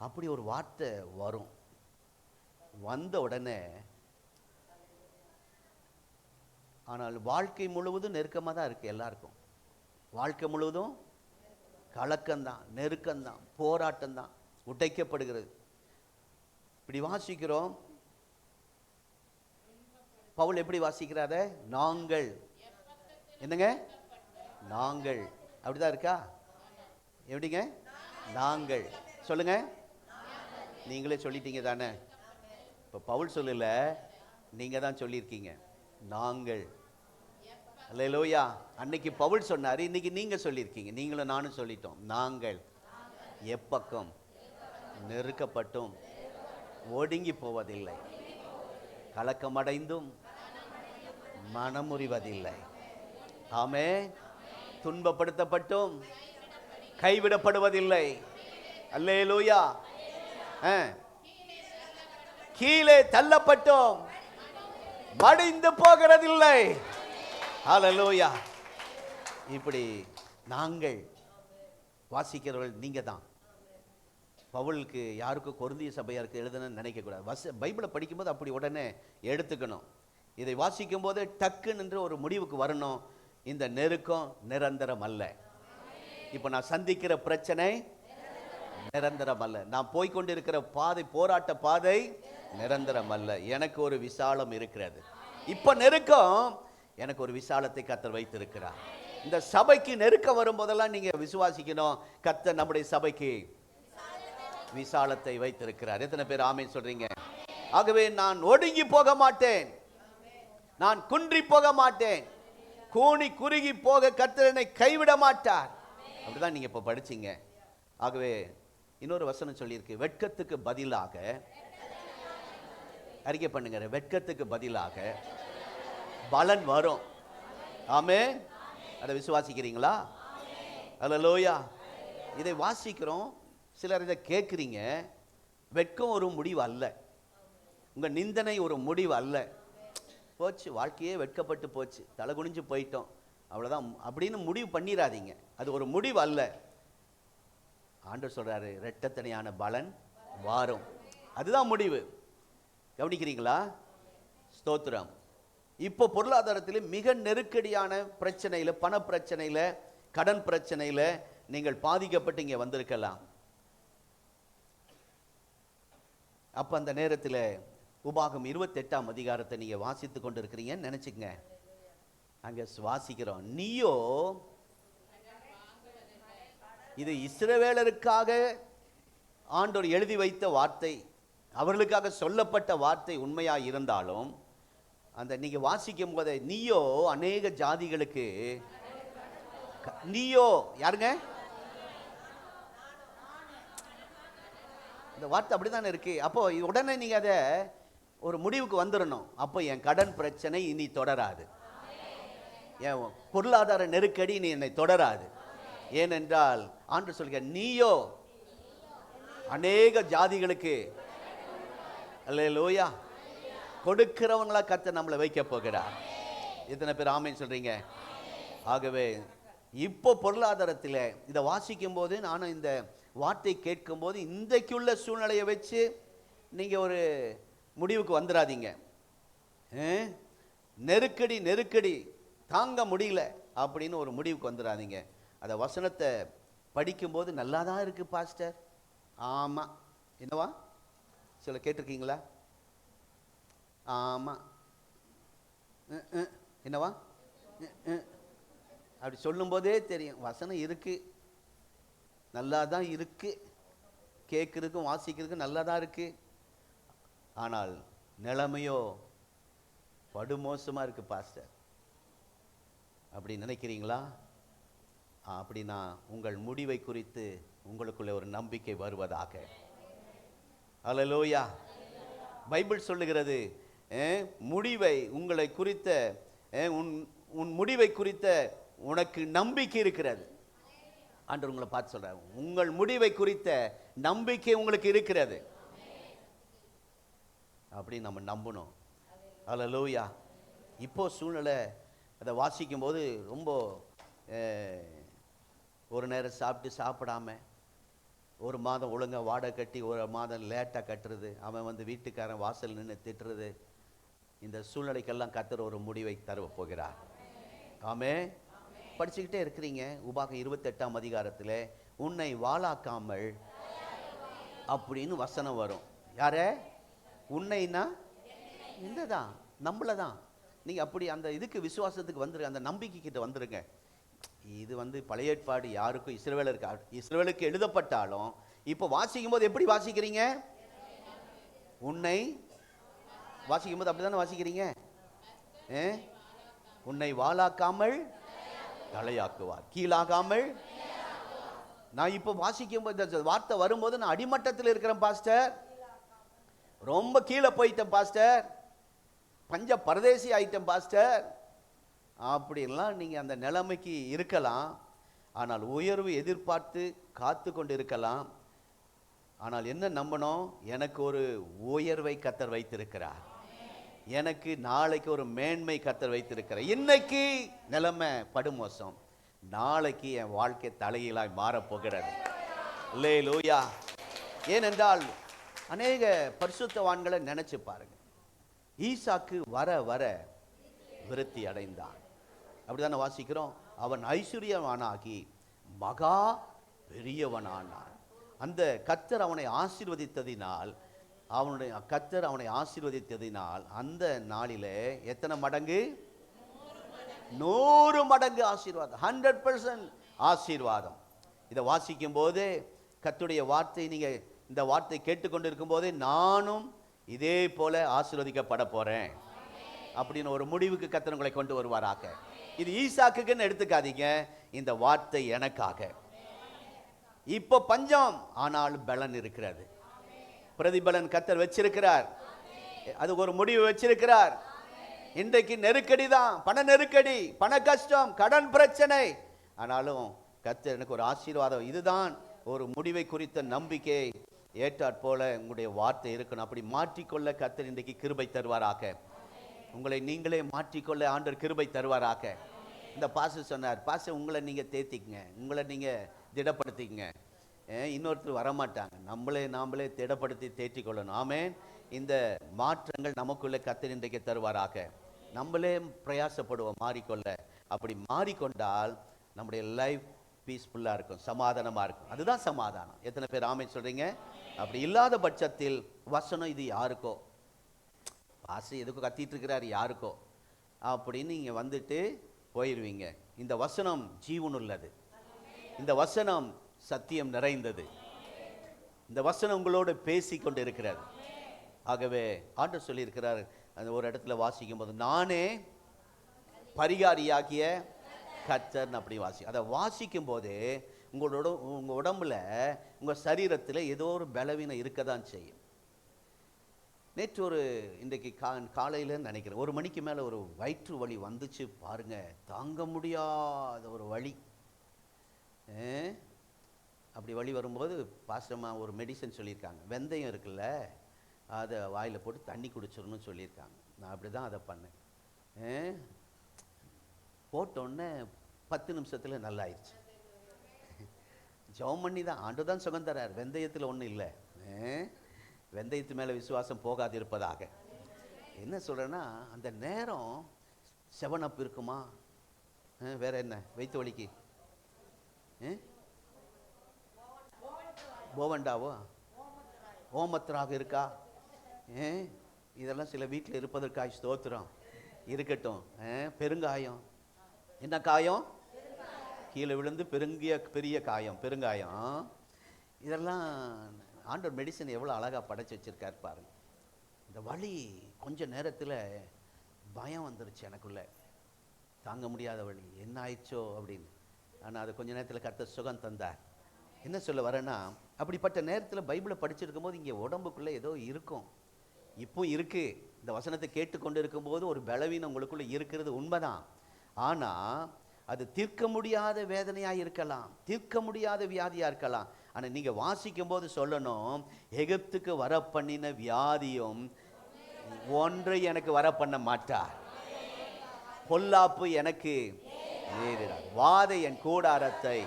Speaker 1: அப்படி ஒரு வார்த்தை வரும். வந்த உடனே ஆனால் வாழ்க்கை முழுவதும் நெருக்கமாக தான் இருக்கு. எல்லாருக்கும் வாழ்க்கை முழுவதும் கலக்கம்தான், நெருக்கம்தான், போராட்டம் தான், உடைக்கப்படுகிறது. இப்படி வாசிக்கிறோம். பவுல் எப்படி வாசிக்கிறார? நாங்கள் என்னங்க? நாங்கள். அப்படிதான் இருக்கா? எப்படிங்க? நாங்கள். சொல்லுங்க. நீங்களே சொல்லிட்டீங்க தானே? இப்போ பவுல் சொல்லல, நீங்க தான் சொல்லியிருக்கீங்க. நாங்கள். அல்லேலூயா. அன்னைக்கு பவுல் சொன்னார், இன்னைக்கு நீங்க சொல்லியிருக்கீங்க. நீங்களும் நானும் சொல்லிட்டோம். நாங்கள் எப்பக்கம் நெருக்கப்பட்டும் ஒடுங்கி போவதில்லை, கலக்கமடைந்தும் மனமுறிவதில்லை. ஆமே. துன்பப்படுத்தப்பட்டும் கைவிடப்படுவதில்லை. அல்லேலூயா. கீழே தள்ளப்பட்டோம் மடிந்து போகிறதில்லை. ஹல்லேலூயா. இப்படி நாங்கள் வாசிக்கிறவர்கள் நீங்க தான். பவுலுக்கு யாருக்கும் கொரிந்திய சபையாருக்கு எழுதணும்னு நினைக்கக்கூடாது. பைபிளை படிக்கும்போது அப்படி உடனே எடுத்துக்கணும். இதை வாசிக்கும் போது டக்குன்னு ஒரு முடிவுக்கு வரணும். இந்த நெருக்கம் நிரந்தரம் அல்ல. இப்போ நான் சந்திக்கிற பிரச்சனை நிரந்தரம் அல்ல. நான் போய்கொண்டிருக்கிற பாதை, போராட்ட பாதை நிரந்தரம் அல்ல. எனக்கு ஒரு விசாலம் இருக்கிறது. இப்ப நெருக்கம், எனக்கு ஒரு விசாலத்தை கர்த்தர் வைத்திருக்கிறார். இந்த சபைக்கு நெருக்கம் வரும்போதெல்லாம் நீங்க விசுவாசிக்கணும், கர்த்தர் நம்முடைய சபைக்கு விசாலத்தை வைத்திருக்கிறார். எத்தனை பேர் ஆமென் சொல்றீங்க? ஆகவே நான் ஒடுங்கி போக மாட்டேன், நான் குன்றி போக மாட்டேன், கூனி குறுகி போக கர்த்தர் என்னை கைவிட மாட்டார். அப்படிதான் நீங்க இப்ப படிச்சீங்க. ஆகவே இன்னொரு வசனம் சொல்லியிருக்கு, வெட்கத்துக்கு பதிலாக, அறிக்கை பண்ணுங்க, வெட்கத்துக்கு பதிலாக பலன் வரும். ஆமென். அதை விசுவாசிக்கிறீங்களா? அல்லேலூயா. இதை வாசிக்கிறோம். சிலர் இதை கேட்குறீங்க. வெட்கம் ஒரு முடிவு அல்ல, உங்க நிந்தனை ஒரு முடிவு அல்ல. போச்சு, வாழ்க்கையே வெட்கப்பட்டு போச்சு, தலை குனிஞ்சு போயிட்டோம், அவ்வளோதான் அப்படின்னு முடிவு பண்ணிடாதீங்க. அது ஒரு முடிவு அல்ல. ஆண்டவர் சொல்றாரு, இரட்டத்தனையான பலன் வாரும், அதுதான் முடிவு. கவனிக்கிறீங்களா? ஸ்தோத்திரம். இப்போ பொருளாதாரத்தில் மிக நெருக்கடியான பிரச்சனையில், பண பிரச்சனையில், கடன் பிரச்சனையில் நீங்கள் பாதிக்கப்பட்டு இங்கே வந்திருக்கலாம். அப்போ அந்த நேரத்தில் உபாகம் 28ஆம் அதிகாரத்தை நீங்கள் வாசித்து கொண்டு இருக்கிறீங்கன்னு நினச்சிக்கங்க. அங்கே வாசிக்கிறோம், நீயோ, இது இஸ்ரவேலருக்காக ஆண்டவர் எழுதி வைத்த வார்த்தை, அவர்களுக்காக சொல்லப்பட்ட வார்த்தை உண்மையாக இருந்தாலும், அந்த நீங்க வாசிக்கும் போதே நீயோ அநேக ஜாதிகளுக்கு, நீயோ யாருங்க? இந்த வார்த்தை அப்படித்தானே இருக்கு. அப்போ உடனே நீங்க அதை ஒரு முடிவுக்கு வந்துடணும். அப்போ என் கடன் பிரச்சனை இனி தொடராது, என் பொருளாதார நெருக்கடி இனி என்னை தொடராது. ஏனென்றால் ஆண்டவர் சொல்லுங்க, நீயோ அநேக ஜாதிகளுக்கு, அல்லேலூயா, கொடுக்கிறவங்களா கர்த்தர் நம்மளை வைக்க போகிறார். எத்தனை பேர் ஆமென் சொல்றீங்க? ஆகவே இப்போ பொருளாதாரத்தில் இதை வாசிக்கும் போது, நானும் இந்த வார்த்தை கேட்கும் போது, இன்றைக்குள்ள சூழ்நிலையை வச்சு நீங்க ஒரு முடிவுக்கு வந்துடாதீங்க. நெருக்கடி நெருக்கடி தாங்க முடியல அப்படின்னு ஒரு முடிவுக்கு வந்துடாதீங்க. அந்த வசனத்தை படிக்கும்போது நல்லா தான் இருக்கு பாஸ்டர். ஆமா, என்னவா சில கேட்டிருக்கீங்களா? ஆமா, என்னவா அப்படி சொல்லும்போதே தெரியும் வசனம் இருக்கு, நல்லா தான் இருக்கு, கேட்கறதுக்கும் வாசிக்கிறதுக்கும் நல்லா தான் இருக்கு. ஆனால் நிலைமையோ படுமோசமாக இருக்கு பாஸ்டர். அப்படி நினைக்கிறீங்களா? அப்படின்னா உங்கள் முடிவை குறித்து உங்களுக்குள்ள ஒரு நம்பிக்கை வருவதாக. அல்லேலூயா. பைபிள் சொல்லுகிறது, முடிவை உங்களை குறித்த உன் முடிவை குறித்த உனக்கு நம்பிக்கை இருக்கிறது. ஆண்டவர் உங்களை பார்த்து சொல்றார், உங்கள் முடிவை குறித்த நம்பிக்கை உங்களுக்கு இருக்கிறது. அப்படி நம்ம நம்பணும். அல்லேலூயா. இப்போ சூழ்நிலை அதை வாசிக்கும் போது ரொம்ப ஒரு நேரம் சாப்பிடாம ஒரு மாதம் ஒழுங்காக வாடகை கட்டி ஒரு மாதம் லேட்டாக கட்டுறது, அவன் வந்து வீட்டுக்காரன் வாசல் நின்று திட்டுறது, இந்த சூழ்நிலைக்கெல்லாம் கர்த்தர் ஒரு முடிவை தருவ போகிறார். ஆமே. படிச்சுக்கிட்டே இருக்கிறீங்க. உபாகம் 28ஆம் அதிகாரத்தில் உன்னை வாளாக்காமல் அப்படின்னு வசனம் வரும். யார? உன்னைன்னா இந்த தான், நம்மள தான். நீங்கள் அப்படி அந்த இதுக்கு விசுவாசத்துக்கு வந்துருங்க, அந்த நம்பிக்கை கிட்ட வந்துருங்க. இது வந்து பழைய ஏற்பாடு யாருக்கும் இஸ்ரவேலுக்கு எழுதப்பட்டாலும் இப்போ வாசிக்கும் போது எப்படி வாசிக்கிறீங்க? உன்னை வாசிக்கும் போது அப்படிதானே வாசிக்கிறீங்க. உன்னை வாளாக்காமல் தலையாக்குவார், கீழாகாமல். நான் இப்போ வாசிக்கும் போது வார்த்தை வரும்போது நான் அடிமட்டத்தில் இருக்கிறேன் பாஸ்டர், ரொம்ப கீழே போயிட்டேன் பாஸ்டர், பஞ்ச பரதேசி ஆயிட்டேன் பாஸ்டர் அப்படின்லாம் நீங்கள் அந்த நிலைமைக்கு இருக்கலாம். ஆனால் உயர்வு எதிர்பார்த்து காத்து கொண்டு இருக்கலாம். ஆனால் என்ன நம்பணும்? எனக்கு ஒரு உயர்வை கர்த்தர் வைத்திருக்கிறார், எனக்கு நாளைக்கு ஒரு மேன்மை கர்த்தர் வைத்திருக்கிறார். இன்னைக்கு நிலைமை படுமோசம், நாளைக்கு என் வாழ்க்கை தலைகீழாய் மாறப்போகிறது. அல்லேலூயா. ஏனென்றால் அநேக பரிசுத்தவான்களை நினைச்சு பாருங்க. ஈசாக்கு வர வர விருத்தி அடைந்தான். அப்படிதானே வாசிக்கிறோம். அவன் ஐஸ்வர்யவானாகி மகா பெரியவனானான். அந்த கர்த்தர் அவனை ஆசீர்வதித்ததினால் அந்த நாளிலே எத்தனை மடங்கு? 100 மடங்கு ஆசீர்வாதம், 100% ஆசீர்வாதம். இதை வாசிக்கும் போது கர்த்தருடைய வார்த்தை, நீங்க இந்த வார்த்தை கேட்டுக்கொண்டிருக்கும் போதே நானும் இதே போல ஆசீர்வதிக்கப்பட போறேன் அப்படின்னு ஒரு முடிவுக்கு கர்த்தர் உங்களை கொண்டு வருவாராக. இது ஈசாக்குன்னு எடுத்துக்காதீங்க, இந்த வார்த்தை எனக்காக. இப்போ பஞ்சம், ஆனால் பலன் இருக்கிறது, பிரதிபலன் கர்த்தர் வச்சிருக்கிறார், அது ஒரு முடிவு வச்சிருக்கிறார். இன்றைக்கு நெருக்கடி தான், பண நெருக்கடி, பண கஷ்டம், கடன் பிரச்சனை, ஆனாலும் கர்த்தர் எனக்கு ஒரு ஆசீர்வாதம், இதுதான் ஒரு முடிவை குறித்த நம்பிக்கை ஏற்றாற் போல உங்களுடைய வார்த்தை இருக்கணும். அப்படி மாற்றிக்கொள்ள கர்த்தர் இன்றைக்கு கிருபை தருவாராக. உங்களை நீங்களே மாற்றிக்கொள்ள ஆண்டவர் கிருபை தருவாராக. இந்த பாஸ்டர் சொன்னார், பாஸ்டர் உங்களை நீங்கள் தேத்திக்கங்க, உங்களை நீங்கள் திடப்படுத்திக்கங்க, இன்னொருத்தர் வரமாட்டாங்க, நாமளே திடப்படுத்தி தேற்றிக் கொள்ளணும். ஆமென். இந்த மாற்றங்கள் நமக்குள்ளே கர்த்தர் இன்றைக்கு தருவாராக. நம்மளே பிரயாசப்படுவோம் மாறிக்கொள்ள. அப்படி மாறிக்கொண்டால் நம்முடைய லைஃப் பீஸ்ஃபுல்லாக இருக்கும், சமாதானமாக இருக்கும். அதுதான் சமாதானம். எத்தனை பேர் ஆமென் சொல்கிறீங்க? அப்படி இல்லாத பட்சத்தில் வசனம் இது யாருக்கோ, பாஸ்டர் எதுக்கோ கத்திட்டு இருக்கிறார் யாருக்கோ அப்படின்னு நீங்கள் வந்துட்டு போயிடுவீங்க. இந்த வசனம் ஜீவன் உள்ளது, இந்த வசனம் சத்தியம் நிறைந்தது, இந்த வசனம் உங்களோடு பேசி கொண்டு இருக்கிறது. ஆகவே ஆண்டவர் சொல்லியிருக்கிறார், அந்த ஒரு இடத்துல வாசிக்கும் போது நானே பரிகாரியாகிய கர்த்தர் அப்படி அதை வாசிக்கும் போதே உங்கள் உடம்புல உங்கள் சரீரத்தில் ஏதோ ஒரு பலவீனம் இருக்க தான் செய்யும். நேற்று இன்றைக்கு காலையில் நினைக்கிறேன் 1 மணிக்கு மேலே ஒரு வயிற்று வலி வந்துச்சு பாருங்க, தாங்க முடியாத ஒரு வலி. அப்படி வலி வரும்போது பாஸ்டர்மா ஒரு மெடிசன் சொல்லியிருக்காங்க, வெந்தயம் இருக்குல்ல அதை வாயில் போட்டு தண்ணி குடிச்சிடணும்னு சொல்லியிருக்காங்க. நான் அப்படி தான் அதை பண்ணேன். போட்டோன்னே 10 நிமிஷத்தில் நல்லா ஆயிடுச்சு. ஜெபம் பண்ணி தான் ஆண்டு தான் சுகம் தரார். வெந்தயத்தில் ஒன்றும் இல்லை, வெந்தயத்து மேலே விசுவாசம் போகாது இருப்பதாக. என்ன சொல்கிறேன்னா, அந்த நேரம் 7up இருக்குமா, வேற என்ன வயிற்று வலிக்கு போவண்டாவோ ஓமத்திராக இருக்கா, இதெல்லாம் சில வீட்டில் இருப்பதற்காக ஸ்தோத்திரம் இருக்கட்டும். பெருங்காயம், என்ன காயம்? கீழே விழுந்து பெரிய காயம், பெருங்காயம். இதெல்லாம் ஆண்டவர் மெடிசன் எவ்வளோ அழகாக படைச்சி வச்சிருக்காரு பாருங்க. இந்த வலி கொஞ்ச நேரத்தில் பயம் வந்துருச்சு எனக்குள்ள, தாங்க முடியாத வலி, என்ன ஆயிடுச்சோ அப்படின்னு. ஆனால் அது கொஞ்ச நேரத்தில் கர்த்தர் சுகம் தந்தார். என்ன சொல்ல வரேன்னா, அப்படிப்பட்ட நேரத்தில் பைபிளை படிச்சிருக்கும் போது இங்கே உடம்புக்குள்ளே ஏதோ இருக்கும், இப்போ இருக்கு. இந்த வசனத்தை கேட்டுக்கொண்டு இருக்கும்போது ஒரு பலவீனம் உங்களுக்குள்ள இருக்கிறது உண்மைதான். ஆனால் அது தீர்க்க முடியாத வேதனையாக இருக்கலாம், தீர்க்க முடியாத வியாதியாக இருக்கலாம். ஆனால் நீங்கள் வாசிக்கும் போது சொல்லணும், எகிப்துக்கு வர பண்ணின வியாதியும் ஒன்றை எனக்கு வர பண்ண மாட்டார், பொல்லாப்பு எனக்கு நேரிடாது, வாதை என் கூடாரத்தை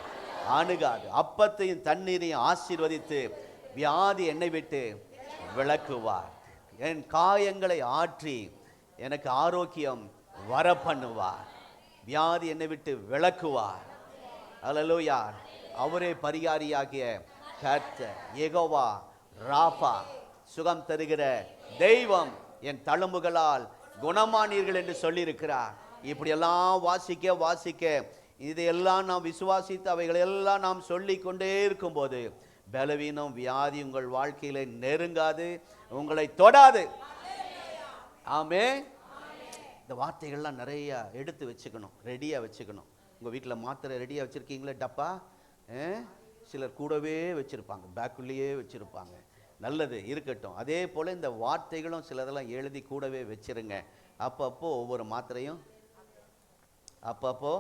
Speaker 1: அணுகாது, அப்பத்தையும் தண்ணீரையும் ஆசீர்வதித்து வியாதி என்னை விட்டு விலக்குவார், என் காயங்களை ஆற்றி எனக்கு ஆரோக்கியம் வர பண்ணுவார், வியாதி என்னை விட்டு விலக்குவார். அல்லேலூயா. அவரே பரிகாரியாகிய கர்த்தர், யெகோவா ராபா, சுகம் தருகிற தெய்வம், என் தழும்புகளால் குணமானீர்கள் என்று சொல்லியிருக்கிறார். இப்படியெல்லாம் வாசிக்க இதையெல்லாம் நாம் விசுவாசித்து அவைகளெல்லாம் நாம் சொல்லி கொண்டே இருக்கும்போது பலவீனம் வியாதி உங்கள் வாழ்க்கையில நெருங்காது, உங்களை தொடாது. ஆமென். இந்த வார்த்தைகள்லாம் நிறைய எடுத்து வச்சுக்கணும், ரெடியாக வச்சுக்கணும். உங்கள் வீட்டில் மாத்திரை ரெடியாக வச்சுருக்கீங்களே டப்பா, சிலர் கூடவே வச்சுருப்பாங்க, பேக்குள்ளேயே வச்சுருப்பாங்க. நல்லது இருக்கட்டும். அதே போல் இந்த வார்த்தைகளும் சிலதெல்லாம் எழுதி கூடவே வச்சுருங்க. அப்பப்போ ஒவ்வொரு மாத்திரையும் அப்பப்போ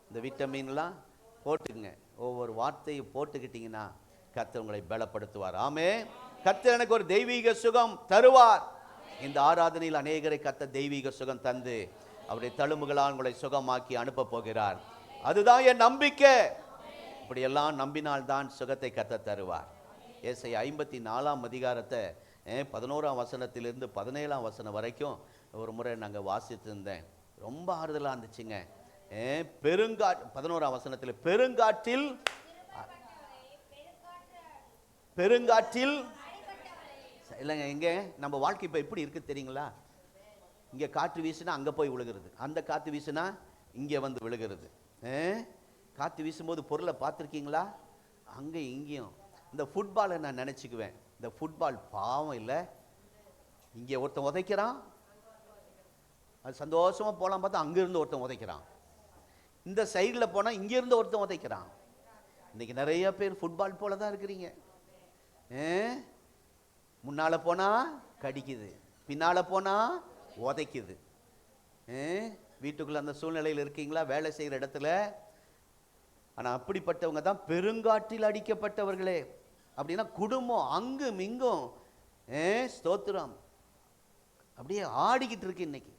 Speaker 1: இந்த விட்டமின்லாம் போட்டுக்குங்க. ஒவ்வொரு வார்த்தையும் போட்டுக்கிட்டிங்கன்னா கர்த்தர் உங்களை பலப்படுத்துவார். ஆமென். கர்த்தர் எனக்கு ஒரு தெய்வீக சுகம் தருவார். இந்த ஆராதனையில் அநேகரை கர்த்தர் தெய்வீக சுகம் தந்து அவருடைய தழும்புகளால் உங்களை சுகமாக்கி அனுப்ப போகிறார். அதுதான் என் நம்பிக்கை. இப்படியெல்லாம் நம்பினால்தான் சுகத்தை கர்த்தர் தருவார். ஏசாயா 54ஆம் அதிகாரத்தை 11ஆம் வசனத்திலிருந்து 17ஆம் வசனம் வரைக்கும் ஒரு முறை நாங்கள் வாசித்து இருந்தேன். ரொம்ப ஆறுதலாக இருந்துச்சுங்க. 11ஆம் வசனத்தில் பெருங்காற்றில் இல்லைங்க, இங்கே நம்ம வாழ்க்கை இப்போ எப்படி இருக்குது தெரியுங்களா? இங்கே காற்று வீசுனா அங்கே போய் விழுகிறது, அந்த காற்று வீசுனா இங்கே வந்து விழுகிறது. காற்று வீசும்போது பொருளை பார்த்துருக்கீங்களா? அங்கே இங்கேயும். இந்த ஃபுட்பாலை நான் நினச்சிக்குவேன், இந்த ஃபுட்பால் பாவம் இல்லை, இங்கே ஒருத்தன் உதைக்கிறான், அது சந்தோஷமாக போகலாம் பார்த்தா அங்கேருந்து ஒருத்தன் உதைக்கிறான், இந்த சைடில் போனால் இங்கேருந்து ஒருத்தன் உதைக்கிறான். இன்றைக்கி நிறைய பேர் ஃபுட்பால் போல தான் இருக்கிறீங்க. முன்னால் போனால் கடிக்குது, பின்னால் போனால் உதைக்குது. வீட்டுக்குள்ளே அந்த சூழ்நிலையில் இருக்கீங்களா? வேலை செய்கிற இடத்துல. ஆனால் அப்படிப்பட்டவங்க தான் பெருங்காற்றில் அடிக்கப்பட்டவர்களே. அப்படின்னா குடும்பம் அங்கும் இங்கும் ஸ்தோத்திரம் அப்படியே ஆடிக்கிட்டு இருக்கு. இன்னைக்கு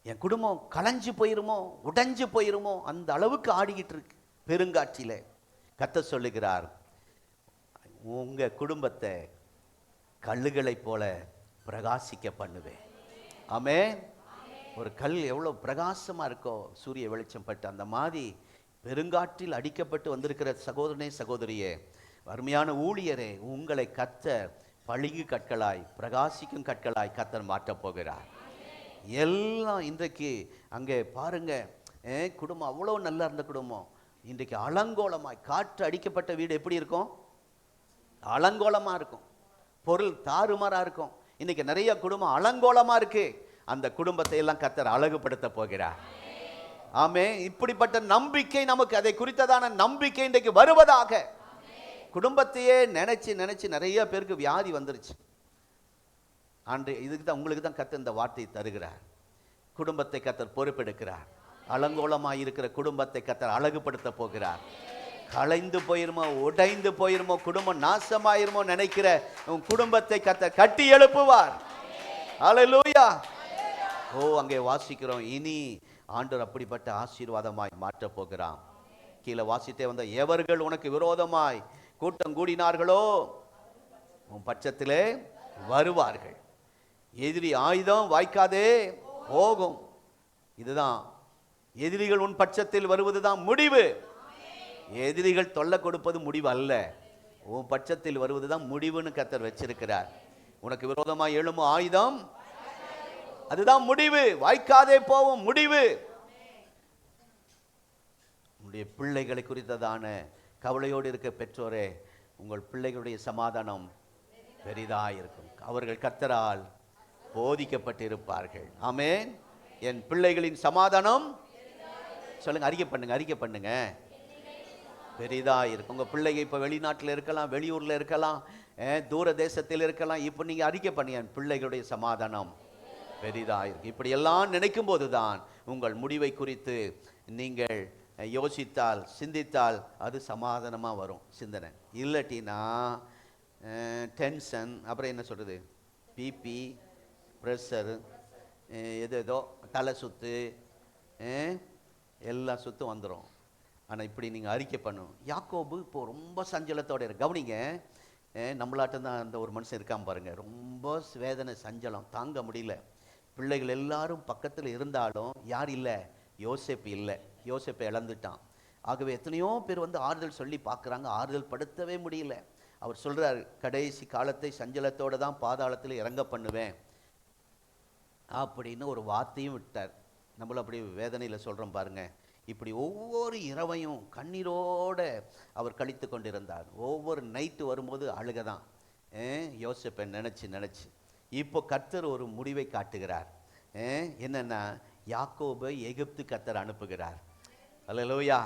Speaker 1: என் குடும்பம் களைஞ்சு போயிருமோ, உடைஞ்சு போயிருமோ, அந்த அளவுக்கு ஆடிக்கிட்டு இருக்கு பெருங்காற்றிலே. கர்த்தர் சொல்லுகிறார், உங்க குடும்பத்தை கல்லுகளை போல பிரகாசிக்க பண்ணுவேன். ஆமென். ஒரு கல் எவ்வளோ பிரகாசமாக இருக்கோ சூரிய வெளிச்சம் பட்டு, அந்த மாதிரி பெருங்காற்றில் அடிக்கப்பட்டு வந்திருக்கிற சகோதரனே சகோதரியே, அருமையான ஊழியரே, உங்களை கர்த்தர் பளிங்கு கற்களாய் பிரகாசிக்கும் கற்களாய் கர்த்தர் மாற்றப் போகிறார். எல்லாம் இன்றைக்கு அங்கே பாருங்க, குடும்பம் அவ்வளோ நல்லா இருந்த குடும்பம் இன்றைக்கு அலங்கோலமாய், காற்று அடிக்கப்பட்ட வீடு எப்படி இருக்கும்? அலங்கோலமாக இருக்கும், பொருள் தாறுமாறாக இருக்கும். இன்னைக்கு நிறைய குடும்பம் அலங்கோலமாக இருக்கு. அந்த குடும்பத்தை எல்லாம் கர்த்தர் அழகுபடுத்த போகிறார். ஆமே. இப்படிப்பட்ட நம்பிக்கை நமக்கு, அதை குறித்ததான நம்பிக்கை இன்றைக்கு வருவதாக. குடும்பத்தையே நினைச்சு நிறைய பேருக்கு வியாதி வந்துருச்சு. ஆண்டு இதுக்கு தான், உங்களுக்கு தான் கர்த்தர் இந்த வார்த்தையை தருகிறார். குடும்பத்தை கர்த்தர் பொறுப்பெடுக்கிறார். அலங்கோலமாக இருக்கிற குடும்பத்தை கர்த்தர் அழகுபடுத்த போகிறார். களைந்து போயிருமோ, உடைந்து போயிருமோ, குடும்பம் நாசமாயிருமோ நினைக்கிற உன் குடும்பத்தை கர்த்தர் கட்டி எழுப்புவார். அல்லேலூயா. ஓ, அங்கே வாசிக்கிறோம், இனி ஆண்டவர் அப்படிப்பட்ட ஆசீர்வாதமாய் மாற்ற போகிறான். கீழே வாசித்தே வந்த, எவர்கள் உனக்கு விரோதமாய் கூட்டம் கூடினார்களோ உன் பட்சத்திலே வருவார்கள், எதிரி ஆயுதம் வாய்க்காதே போகும். இதுதான், எதிரிகள் உன் பட்சத்தில் வருவதுதான் முடிவு. எதிரிகள் தொல்லை கொடுப்பது முடிவு அல்ல, உன் பட்சத்தில் வருவதுதான் முடிவுன்னு கர்த்தர் வச்சிருக்கிறார். உனக்கு விரோதமாக எழும்பும் ஆயுதம் அதுதான் முடிவு. வாய்க்காதே போவோம் முடிவு. உங்களுடைய பிள்ளைகளை குறித்ததான கவலையோடு இருக்க பெற்றோரே, உங்கள் பிள்ளைகளுடைய சமாதானம் பெரிதாக இருக்கும். அவர்கள் கர்த்தரால் போதிக்கப்பட்டிருப்பார்கள். ஆமென். என் பிள்ளைகளின் சமாதானம் சொல்லுங்க, அறிக்கை பண்ணுங்க, அறிக்கை பண்ணுங்க, பெரிதா இருக்கும். உங்க பிள்ளைங்க இப்ப வெளிநாட்டில் இருக்கலாம், வெளியூர்ல இருக்கலாம், தூர தேசத்தில் இருக்கலாம். இப்ப நீங்க அறிக்கை பண்ணி, என் பிள்ளைகளுடைய சமாதானம் பெரிதா இருக்கு. இப்படி எல்லாம் நினைக்கும் போதுதான் உங்கள் முடிவை குறித்து நீங்கள் யோசித்தால், சிந்தித்தால் அது சமாதானமா வரும் சிந்தனை. இல்லாட்டினா டென்ஷன், அப்புறம் என்ன சொல்றது, பிபி, ப்ரெஷர், ஏதோ தலை சுத்து, எல்லா சுத்தும் வந்துடும். ஆனால் இப்படி நீங்கள் அறிக்கை பண்ணணும். யாக்கோபு இப்போ ரொம்ப சஞ்சலத்தோடு இருக்கு. கவனிங்க, நம்மளாட்டம் தான் அந்த ஒரு மனுஷன் இருக்காம பாருங்க, ரொம்ப வேதனை, சஞ்சலம் தாங்க முடியல. பிள்ளைகள் எல்லாரும் பக்கத்தில் இருந்தாலும் யார் இல்லை? யோசேப்பு இல்லை. யோசேப்பை இழந்துட்டான். ஆகவே எத்தனையோ பேர் வந்து ஆறுதல் சொல்லி பார்க்குறாங்க, ஆறுதல் படுத்தவே முடியல. அவர் சொல்கிறார், கடைசி காலத்தை சஞ்சலத்தோடு தான் பாதாளத்தில் இறங்க பண்ணுவேன் அப்படின்னு ஒரு வார்த்தையும் விட்டார். நம்மளும் அப்படி வேதனையில் சொல்கிறோம் பாருங்க. இப்படி ஒவ்வொரு இரவையும் கண்ணீரோடு அவர் கழித்து கொண்டிருந்தார். ஒவ்வொரு நைட்டு வரும்போது அழுகதான் யோசேப்பை நினச்சி. இப்போ கர்த்தர் ஒரு முடிவை காட்டுகிறார். என்னன்னா, யாக்கோபை எகிப்து கர்த்தர் அனுப்புகிறார். அல்லேலூயா.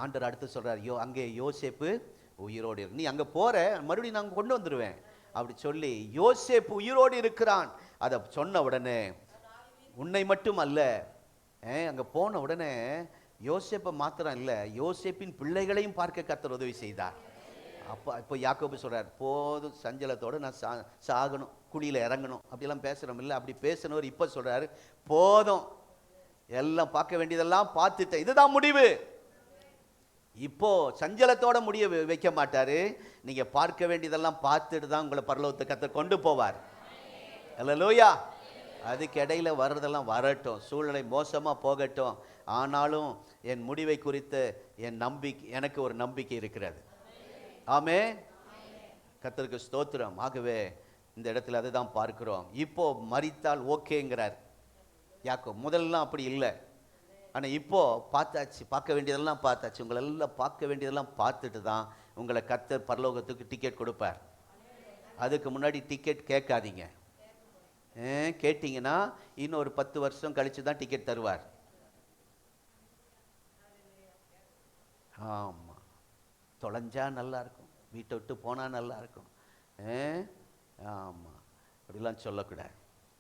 Speaker 1: ஆண்டவர் அடுத்து சொல்றார், அங்கே யோசேப்பு உயிரோடு இருக்கு, நீ அங்கே போற, மறுபடியும் நான் கொண்டு வந்துடுவேன் அப்படி சொல்லி யோசேப்பு உயிரோடு இருக்கிறான். அதை சொன்ன உடனே, உன்னை மட்டும் அல்ல, அங்கே போன உடனே யோசேப்பை மாத்திரம் இல்லை, யோசேப்பின் பிள்ளைகளையும் பார்க்க கர்த்தர் உதவி செய்தார். இப்போ யாக்கோபு சொல்றார், போதும் சஞ்சலத்தோடு நான் சாகணும், குழியில் இறங்கணும் அப்படிலாம் பேசுகிறோம் இல்லை. அப்படி பேசினவர் இப்போ சொல்றாரு, போதும், எல்லாம் பார்க்க வேண்டியதெல்லாம் பார்த்துட்டேன், இதுதான் முடிவு. இப்போ சஞ்சலத்தோட முடிய வைக்க மாட்டாரு. நீங்க பார்க்க வேண்டியதெல்லாம் பார்த்துட்டு தான் உங்களை பரலோகத்தை கர்த்தர் கொண்டு போவார். அல்லேலூயா. அதுக்கு இடையில வர்றதெல்லாம் வரட்டும், சூழ்நிலை மோசமா போகட்டும், ஆனாலும் என் முடிவை குறித்து எனக்கு ஒரு நம்பிக்கை இருக்கிறது. ஆமென். கர்த்தருக்கு ஸ்தோத்திரம். ஆகவே இந்த இடத்துல அதுதான் பார்க்கிறோம். இப்போ மரித்தால் ஓகேங்கிறார் யாக்கோபு. முதல்லாம் அப்படி இல்லை. ஆனால் இப்போ பார்த்தாச்சு, பார்க்க வேண்டியதெல்லாம் பார்த்தாச்சு. உங்களை எல்லாம் பார்க்க வேண்டியதெல்லாம் பார்த்துட்டு தான் உங்களை கர்த்தர் பரலோகத்துக்கு டிக்கெட் கொடுப்பார். அதுக்கு முன்னாடி டிக்கெட் கேட்காதீங்க. கேட்டிங்கன்னா இன்னும் ஒரு 10 வருஷம் கழிச்சு தான் டிக்கெட் தருவார். ஆமாம், தொலைஞ்சா நல்லா இருக்கும், வீட்டை விட்டு போனால் நல்லா இருக்கும். ஆமாம், அப்படிலாம் சொல்லக்கூடாது.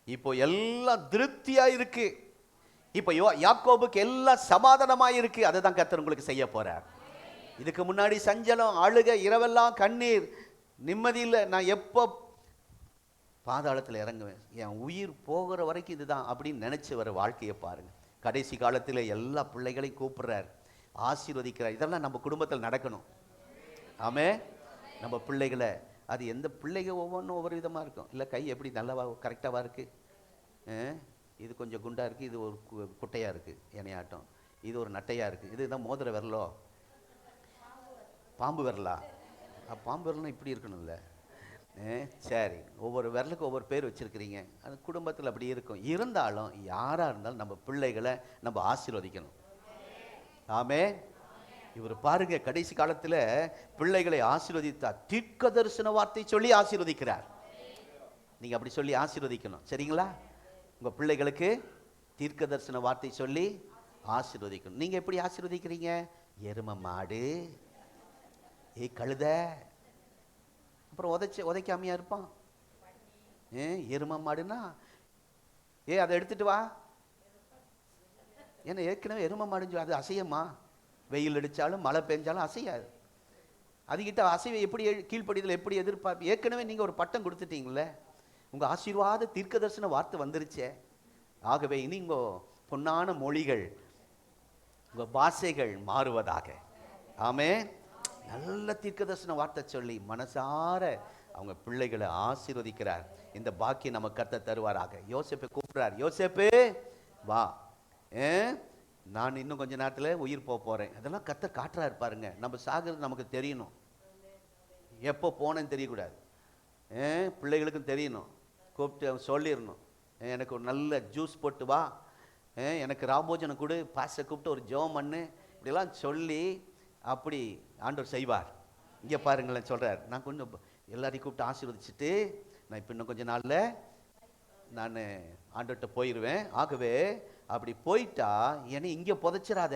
Speaker 1: இப்போ எல்லாம் திருப்தியாக இருக்கு. இப்போ யாக்கோபுக்கு எல்லாம் சமாதானமாக இருக்கு. அதை தான் கர்த்தர் உங்களுக்கு செய்ய போறார். இதுக்கு முன்னாடி சஞ்சலம், அழுக, இரவெல்லாம் கண்ணீர், நிம்மதி இல்லை, நான் எப்போ பாதாளத்தில் இறங்குவேன், என் உயிர் போகிற வரைக்கும் இதுதான் அப்படின்னு நினைச்சு வர வாழ்க்கையை பாருங்க. கடைசி காலத்தில் எல்லா பிள்ளைகளையும் கூப்பிடுறார், ஆசீர்வதிக்கிறார். இதெல்லாம் நம்ம குடும்பத்தில் நடக்கணும். ஆமே. நம்ம பிள்ளைகளை, அது எந்த பிள்ளைகள் ஒவ்வொன்றும் ஒவ்வொரு விதமாக இருக்கும். இல்லை கை எப்படி நல்லாவா கரெக்டாக இருக்கு, இது கொஞ்சம் குண்டாக இருக்குது, இது ஒரு குட்டையாக இருக்குது எனையாட்டம், இது ஒரு நட்டையாக இருக்குது, இதுதான் மோதிர விரலோ பாம்பு விரலா, பாம்பு விரலாம் இப்படி இருக்கணும்ல. சரி, ஒவ்வொரு விரலுக்கு ஒவ்வொரு பேர் வச்சுருக்கிறீங்க. அது குடும்பத்தில் அப்படி இருக்கும். இருந்தாலும் யாராக இருந்தாலும் நம்ம பிள்ளைகளை நம்ம ஆசீர்வதிக்கணும். ஆமே. இவர் பாருங்க, கடைசி காலத்தில் பிள்ளைகளை ஆசீர்வதித்தார். தீர்க்க தரிசன வார்த்தை சொல்லி ஆசீர்வதிக்கிறார். நீங்கள் அப்படி சொல்லி ஆசீர்வதிக்கணும், சரிங்களா? உங்கள் பிள்ளைகளுக்கு தீர்க்க தரிசன வார்த்தை சொல்லி ஆசீர்வதிக்கணும். நீங்கள் எப்படி ஆசீர்வதிக்கிறீங்க? எரும மாடு, கழுத, அப்புறம் உதைக்காமையா இருப்பான். எரும மாடுன்னா அதை எடுத்துட்டு வா, ஏன்னா ஏற்கனவே எரும மாடுன்னு அது அசையமா, வெயில் அடித்தாலும் மழை பெஞ்சாலும் அசையாது. அதுகிட்ட அசைவை எப்படி கீழ்ப்படிதல் எப்படி எதிர்பார்ப்பு? ஏற்கனவே நீங்கள் ஒரு பட்டம் கொடுத்துட்டீங்களே, உங்கள் ஆசீர்வாத தீர்க்க தரிசன வார்த்தை வந்துருச்சே. ஆகவே இனி உங்கள் பொன்னான மொழிகள், உங்கள் பாஷைகள் மாறுவதாக. ஆமே. நல்ல தீர்க்க தரிசன வார்த்தை சொல்லி மனசார அவங்க பிள்ளைகளை ஆசீர்வதிக்கிறார். இந்த பாக்கியம் நம்ம கர்த்தர் தருவாராக. யோசேப்பை கூப்பிடுறார், யோசேப்பு வா, நான் இன்னும் கொஞ்ச நேரத்தில் உயிர் போகிறேன். அதெல்லாம் கர்த்தர் காட்டுறாரு பாருங்க. நம்ம சாகிறது நமக்கு தெரியணும், எப்போ போனேன்னு தெரியக்கூடாது. பிள்ளைகளுக்கும் தெரியணும், கூப்பிட்டு சொல்லிடணும், எனக்கு ஒரு நல்ல ஜூஸ் போட்டு வா, எனக்கு ராபோஜனம் கொடு, பாஸ்டர் கூப்பிட்டு ஒரு ஜெபம் பண்ணு, இப்படிலாம் சொல்லி அப்படி ஆண்டவர் செய்வார். இங்கே பாருங்களேன் சொல்கிறார், நான் கொஞ்சம் எல்லாரையும் கூப்பிட்டு ஆசீர்வதிச்சுட்டு நான் இப்போ இன்னும் கொஞ்சம் நாளில் நான் ஆண்டவர்கிட்ட போயிடுவேன். ஆகவே அப்படி போயிட்டா என்னை இங்கே புதைச்சிடாத.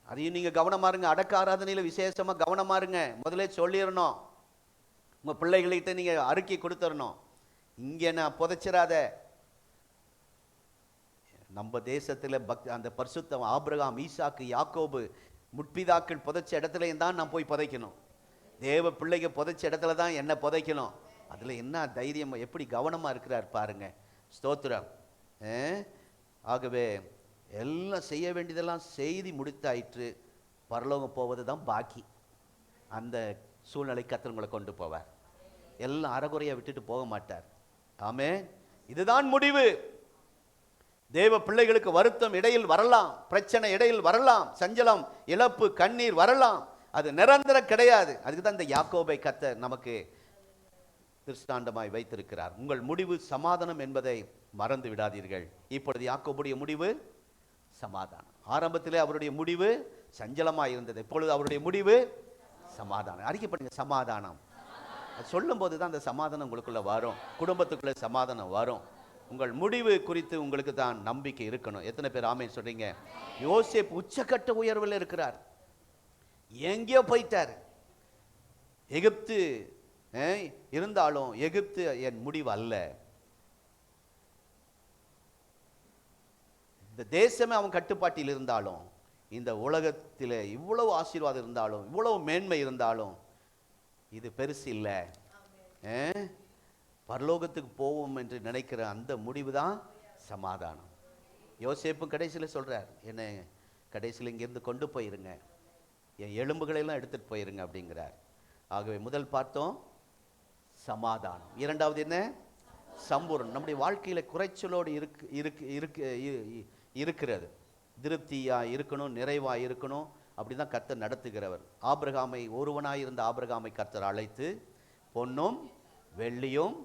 Speaker 1: அதையும் நீங்கள் கவனமாக இருங்க. அடக்க ஆராதனையில் விசேஷமாக கவனமாக இருங்க. முதல்ல சொல்லிடணும், உங்கள் பிள்ளைகள்கிட்ட நீங்கள் அறிக்கை கொடுத்துடணும், இங்கே நான் புதைச்சிடாத. நம்ம தேசத்தில் அந்த பரிசுத்தம் ஆபிரகாம், ஈசாக்கு, யாக்கோபு முற்பிதாக்கள் புதைச்ச இடத்துலையும் தான் நான் போய் புதைக்கணும். தேவ பிள்ளைங்க புதைச்ச இடத்துல தான் என்ன புதைக்கணும். அதில் என்ன தைரியம், எப்படி கவனமாக இருக்கிறார் பாருங்க. ஸ்தோத்திரம். ஆகவே எல்லாம் செய்ய வேண்டியதெல்லாம் செய்தி முடித்தாயிற்று. பரலோகம் போவது தான் பாக்கி. அந்த சூழ்நிலை கர்த்தர் கொண்டு போவார். எல்லாம் அறகுறையாக விட்டுட்டு போக மாட்டார். ஆமென். இதுதான் முடிவு. தேவ பிள்ளைகளுக்கு வருத்தம் இடையில் வரலாம், பிரச்சனை இடையில் வரலாம், சஞ்சலம், இழப்பு, கண்ணீர் வரலாம். அது நிரந்தரம் கிடையாது. அதுக்கு தான் இந்த யாக்கோபை கர்த்தர் நமக்கு திருஷ்டாண்டமாய் வைத்திருக்கிறார். உங்கள் முடிவு சமாதானம் என்பதை மறந்து விடாதீர்கள். இப்பொழுது யாக்கோபுடைய முடிவு சமாதானம். ஆரம்பத்திலே அவருடைய முடிவு சஞ்சலமாய் இருந்தது, இப்பொழுது அவருடைய முடிவு சமாதானம். அறிக்கை பண்ணுங்க, சமாதானம். சொல்லும் போது தான் அந்த சமாதானம் உங்களுக்குள்ள வரும், குடும்பத்துக்குள்ள சமாதானம் வரும். உங்கள் முடிவு குறித்து உங்களுக்கு தான் நம்பிக்கை இருக்கணும். எத்தனை பேர் ஆமென் சொல்றீங்க? யோசேப்பு உச்சக்கட்ட உயர்வில் இருக்கிறார், எங்கேயோ போயிட்டார். எகிப்து இருந்தாலும் எகிப்து என் முடிவு அல்ல. இந்த தேசமே அவன் கட்டுப்பாட்டில் இருந்தாலும், இந்த உலகத்தில் இவ்வளவு ஆசீர்வாதம் இருந்தாலும், இவ்வளவு மேன்மை இருந்தாலும், இது பெருசு இல்லை. பரலோகத்துக்கு போவோம் என்று நினைக்கிற அந்த முடிவு தான் சமாதானம். யோசேப்பும் கடைசியில் சொல்றார், என்னை கடைசியில் இங்கிருந்து கொண்டு போயிருங்க, என் எலும்புகளெல்லாம் எடுத்துட்டு போயிருங்க அப்படிங்கிறார். ஆகவே முதல் பார்த்தோம் சமாதானம். இரண்டாவது என்ன? சம்பூர்ணம். நம்முடைய வாழ்க்கையில குறைச்சலோடு இருக்கிறது. திருப்தியா இருக்கணும், நிறைவா இருக்கணும். அப்படிதான் கர்த்தர் நடத்துகிறவர். ஆபிரகாமை, ஒருவனாய் இருந்த ஆபிரகாமை கர்த்தர் அழைத்து பொன்னும் வெள்ளியும்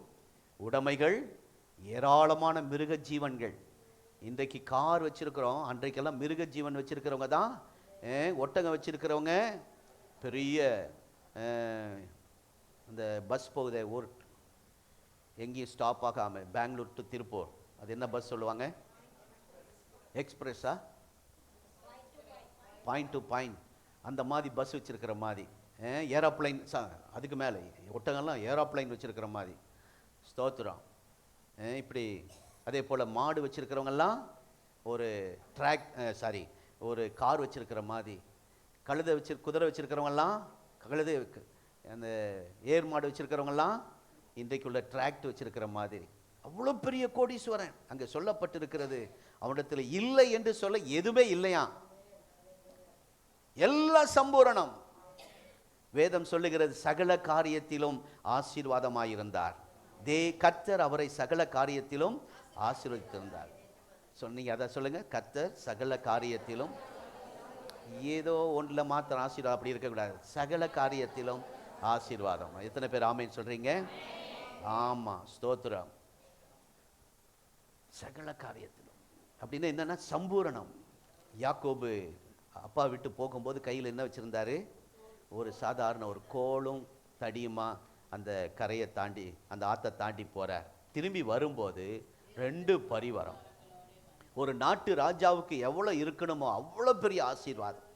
Speaker 1: உடைமைகள், ஏராளமான மிருக ஜீவன்கள். இன்றைக்கு கார் வச்சிருக்கிறோம், அன்றைக்கெல்லாம் மிருக ஜீவன் வச்சிருக்கிறவங்க தான், ஒட்டகம் வச்சிருக்கிறவங்க, பெரிய இந்த பஸ் போகுதே, ஊர் எங்கேயும் ஸ்டாப் ஆகாம, பெங்களூர் டு திருப்பூர், அது என்ன பஸ் சொல்லுவாங்க? எக்ஸ்பிரஸா? பாயிண்ட் டு பாயிண்ட், அந்த மாதிரி பஸ் வச்சிருக்கிற மாதிரி. ஏரோப்ளைன், அதுக்கு மேலே ஒட்டகம்லாம் ஏரோப்ளைன் வச்சிருக்கிற மாதிரி. ஸ்தோத்திரம். இப்படி அதே போல் மாடு வச்சிருக்கிறவங்கெல்லாம் ஒரு ஒரு கார் வச்சிருக்கிற மாதிரி. குதிரை வச்சிருக்கிறவங்கெல்லாம், கழுதை, அந்த ஏர் மாடு வச்சிருக்கிறவங்கெல்லாம் இன்றைக்குள்ள டிராக்ட் வச்சிருக்கிற மாதிரி. அவ்வளோ பெரிய கோடீஸ்வரன் அங்கே சொல்லப்பட்டிருக்கிறது. அவனிடத்தில் இல்லை என்று சொல்ல எதுவுமே இல்லையா, எல்லா சம்பூரணம். வேதம் சொல்லுகிறது, சகல காரியத்திலும் ஆசீர்வாதமாயிருந்தார். கர்த்தர் அவரை சகல காரியத்திலும் ஆசீர்வதித்திருந்தார். சொன்னீங்க, அதை சொல்லுங்க. கர்த்தர் சகல காரியத்திலும், ஏதோ ஒன்றில் மாத்திரம் ஆசீர்வாதம் அப்படி இருக்கக்கூடாது, சகல காரியத்திலும் ஆசீர்வாதம். எத்தனை பேர் ஆமென் சொல்றீங்க? ஆமா, ஸ்தோத்திரம். சகல காரியத்திலும் அப்படின்னா என்னன்னா சம்பூரணம். யாக்கோபு அப்பா விட்டு போகும்போது கையில் என்ன வச்சிருந்தாரு? ஒரு சாதாரண ஒரு கோலும் தடியுமா அந்த கரையை தாண்டி, அந்த ஆற்றை தாண்டி போறார். திரும்பி வரும்போது 2 பரிவாரம். ஒரு நாட்டு ராஜாவுக்கு எவ்வளோ இருக்கணுமோ அவ்வளோ பெரிய ஆசீர்வாதம்,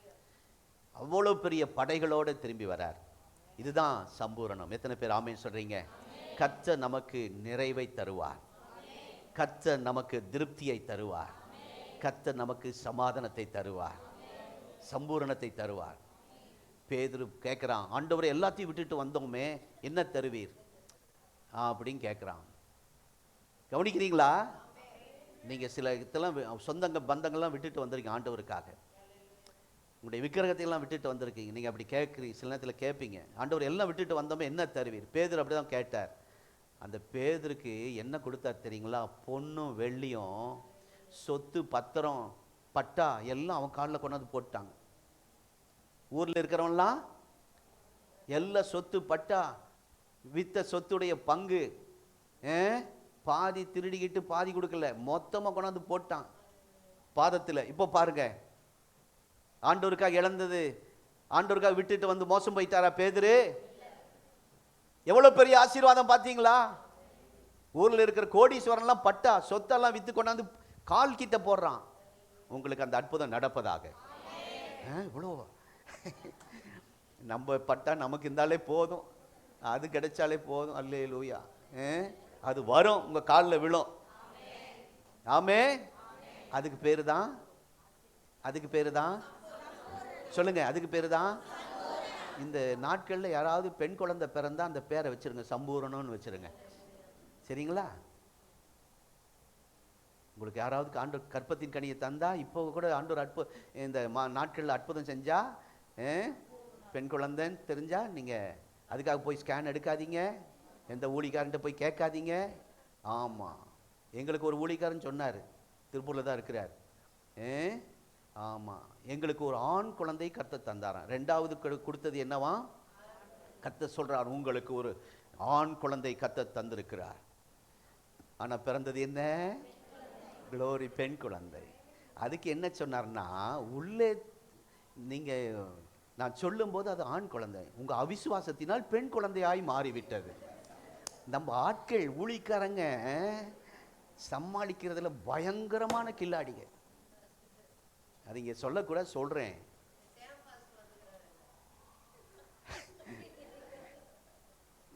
Speaker 1: அவ்வளோ பெரிய படைகளோடு திரும்பி வரார். இதுதான் சம்பூரணம். எத்தனை பேர் ஆமென் சொல்றீங்க? கர்த்தர் நமக்கு நிறைவை தருவார், கர்த்தர் நமக்கு திருப்தியை தருவார், கர்த்தர் நமக்கு சமாதானத்தை தருவார், சம்பூரணத்தை தருவார். பேதுரு கேட்குறான், ஆண்டவரை எல்லாத்தையும் விட்டுட்டு வந்தோமே, என்ன தருவீர் அப்படின்னு கேட்குறான். கவனிக்கிறீங்களா? நீங்கள் சில இதெல்லாம் சொந்தங்க பந்தங்கள்லாம் விட்டுட்டு வந்திருக்கீங்க ஆண்டவருக்காக, உங்களுடைய விக்கிரகத்தையெல்லாம் விட்டுட்டு வந்திருக்கீங்க. நீங்கள் அப்படி கேட்குறீங்க, சில நேரத்தில் கேட்பீங்க, ஆண்டவர் எல்லாம் விட்டுட்டு வந்தோமே என்ன தருவீர்? பேதுரு அப்படி தான் கேட்டார். அந்த பேதுருக்கு என்ன கொடுத்தார் தெரியுங்களா? பொன்னும் வெள்ளியும், சொத்து பத்திரம் பட்டா எல்லாம் அவன் காலில் கொண்டாந்து போட்டாங்க. ஊரில் இருக்கிறவன்லாம் எல்லா சொத்து பட்டா, வித்த சொத்துடைய பங்கு பாதி திருடிக்கிட்டு பாதி கொடுக்கல, மொத்தமா கொண்டாந்து போட்டான் பாதத்தில். இப்போ பாருங்க, ஆண்டவருக்காக இழந்தது, ஆண்டவருக்காக விட்டுட்டு வந்து மோசம் போயிட்டாரா பேதுரு? எவ்வளவு பெரிய ஆசீர்வாதம் பார்த்தீங்களா? ஊர்ல இருக்கிற கோடீஸ்வரன்லாம் பட்டா சொத்தெல்லாம் வித்து கொண்டாந்து கால் கிட்ட போடுறான். உங்களுக்கு அந்த அற்புதம் நடப்பதாக. இவ்வளோ நம்ம பட்டா நமக்கு இருந்தாலே போதும், அது கிடைச்சாலே போதும். அல்லேலூயா. அது வரும், உங்க காலில் விழும். ஆமே. அதுக்கு பேரு தான், அதுக்கு பேரு தான் சொல்லுங்க, அதுக்கு பேரு தான். இந்த நாட்களில் யாராவது பெண் குழந்தை பிறந்தா அந்த பேரை வச்சிருங்க, சம்பூரணம்னு வச்சிருங்க. சரிங்களா? உங்களுக்கு யாராவது ஆண்டவர் கற்பத்தின் கனியை தந்தா, இப்போ கூட ஆண்டவர் இந்த நாட்களில் அற்புதம் செஞ்சா, பெண் குழந்தைன்னு தெரிஞ்சா நீங்க அதுக்காக போய் ஸ்கேன் எடுக்காதீங்க, எந்த ஊழிக்காரன்ட்ட போய் கேட்காதீங்க. ஆமா, எங்களுக்கு ஒரு ஊழிக்காரன் சொன்னார், திருப்பூர்ல தான் இருக்கிறார். ஆமா, எங்களுக்கு ஒரு ஆண் குழந்தை கர்த்தர் தந்தாராம். ரெண்டாவது கொடுத்தது என்னவா? கர்த்தர் சொல்றார், உங்களுக்கு ஒரு ஆண் குழந்தை கர்த்தர் தந்திருக்கிறார். ஆனா பிறந்தது என்ன? குளோரி, பெண் குழந்தை. அதுக்கு என்ன சொன்னார்னா, உள்ளே நீங்க நான் சொல்லும் போது அது ஆண் குழந்தை, உங்க அவிசுவாசத்தினால் பெண் குழந்தையாய் மாறிவிட்டது. நம்ம ஆட்கள் ஊழிக்காரங்க சமாளிக்கிறதுல பயங்கரமான கில்லாடிங்க. அது இங்க சொல்லக்கூட சொல்றேன்.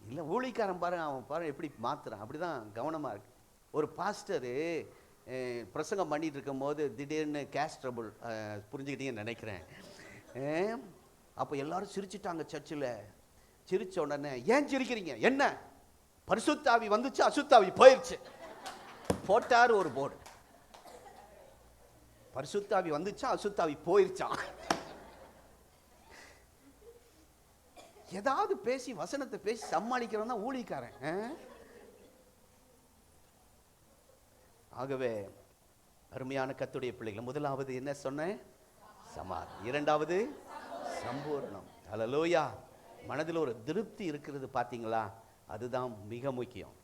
Speaker 1: இல்ல, ஊழிக்காரன் பாருங்க, அவன் பாருங்க எப்படி மாத்துறான். அப்படிதான் கவனமா இருக்கு. ஒரு பாஸ்டரு பிரசங்கம் பண்ணிட்டு இருக்கும் போது திடீர்னு கேஷ் ட்ரபிள், புரிஞ்சுக்கிட்டீங்கன்னு நினைக்கிறேன். அப்போ எல்லாரும் சிரிச்சிட்டாங்க சர்ச்சில். சிரிச்ச உடனே, ஏன் சிரிக்கிறீங்க? என்ன பரிசுத்தாவி வந்துச்சு, அசுத்தாவி போயிடுச்சு. போட்டார் ஒரு போர்டு, பரிசுத்தாவி வந்துச்சா அசுத்தாவி போயிருச்சான். ஏதாவது பேசி வசனத்தை பேசி சமாளிக்கிறவன் தான் ஊழிக்காரன். ஆகவே அருமையான கர்த்தருடைய பிள்ளைகள், முதலாவது என்ன சொன்னேன்? சமாதானம். இரண்டாவது சம்பூரணம். ஹல்லேலூயா. மனதில் ஒரு திருப்தி இருக்கிறது பார்த்தீங்களா? அதுதான் மிக முக்கியம்.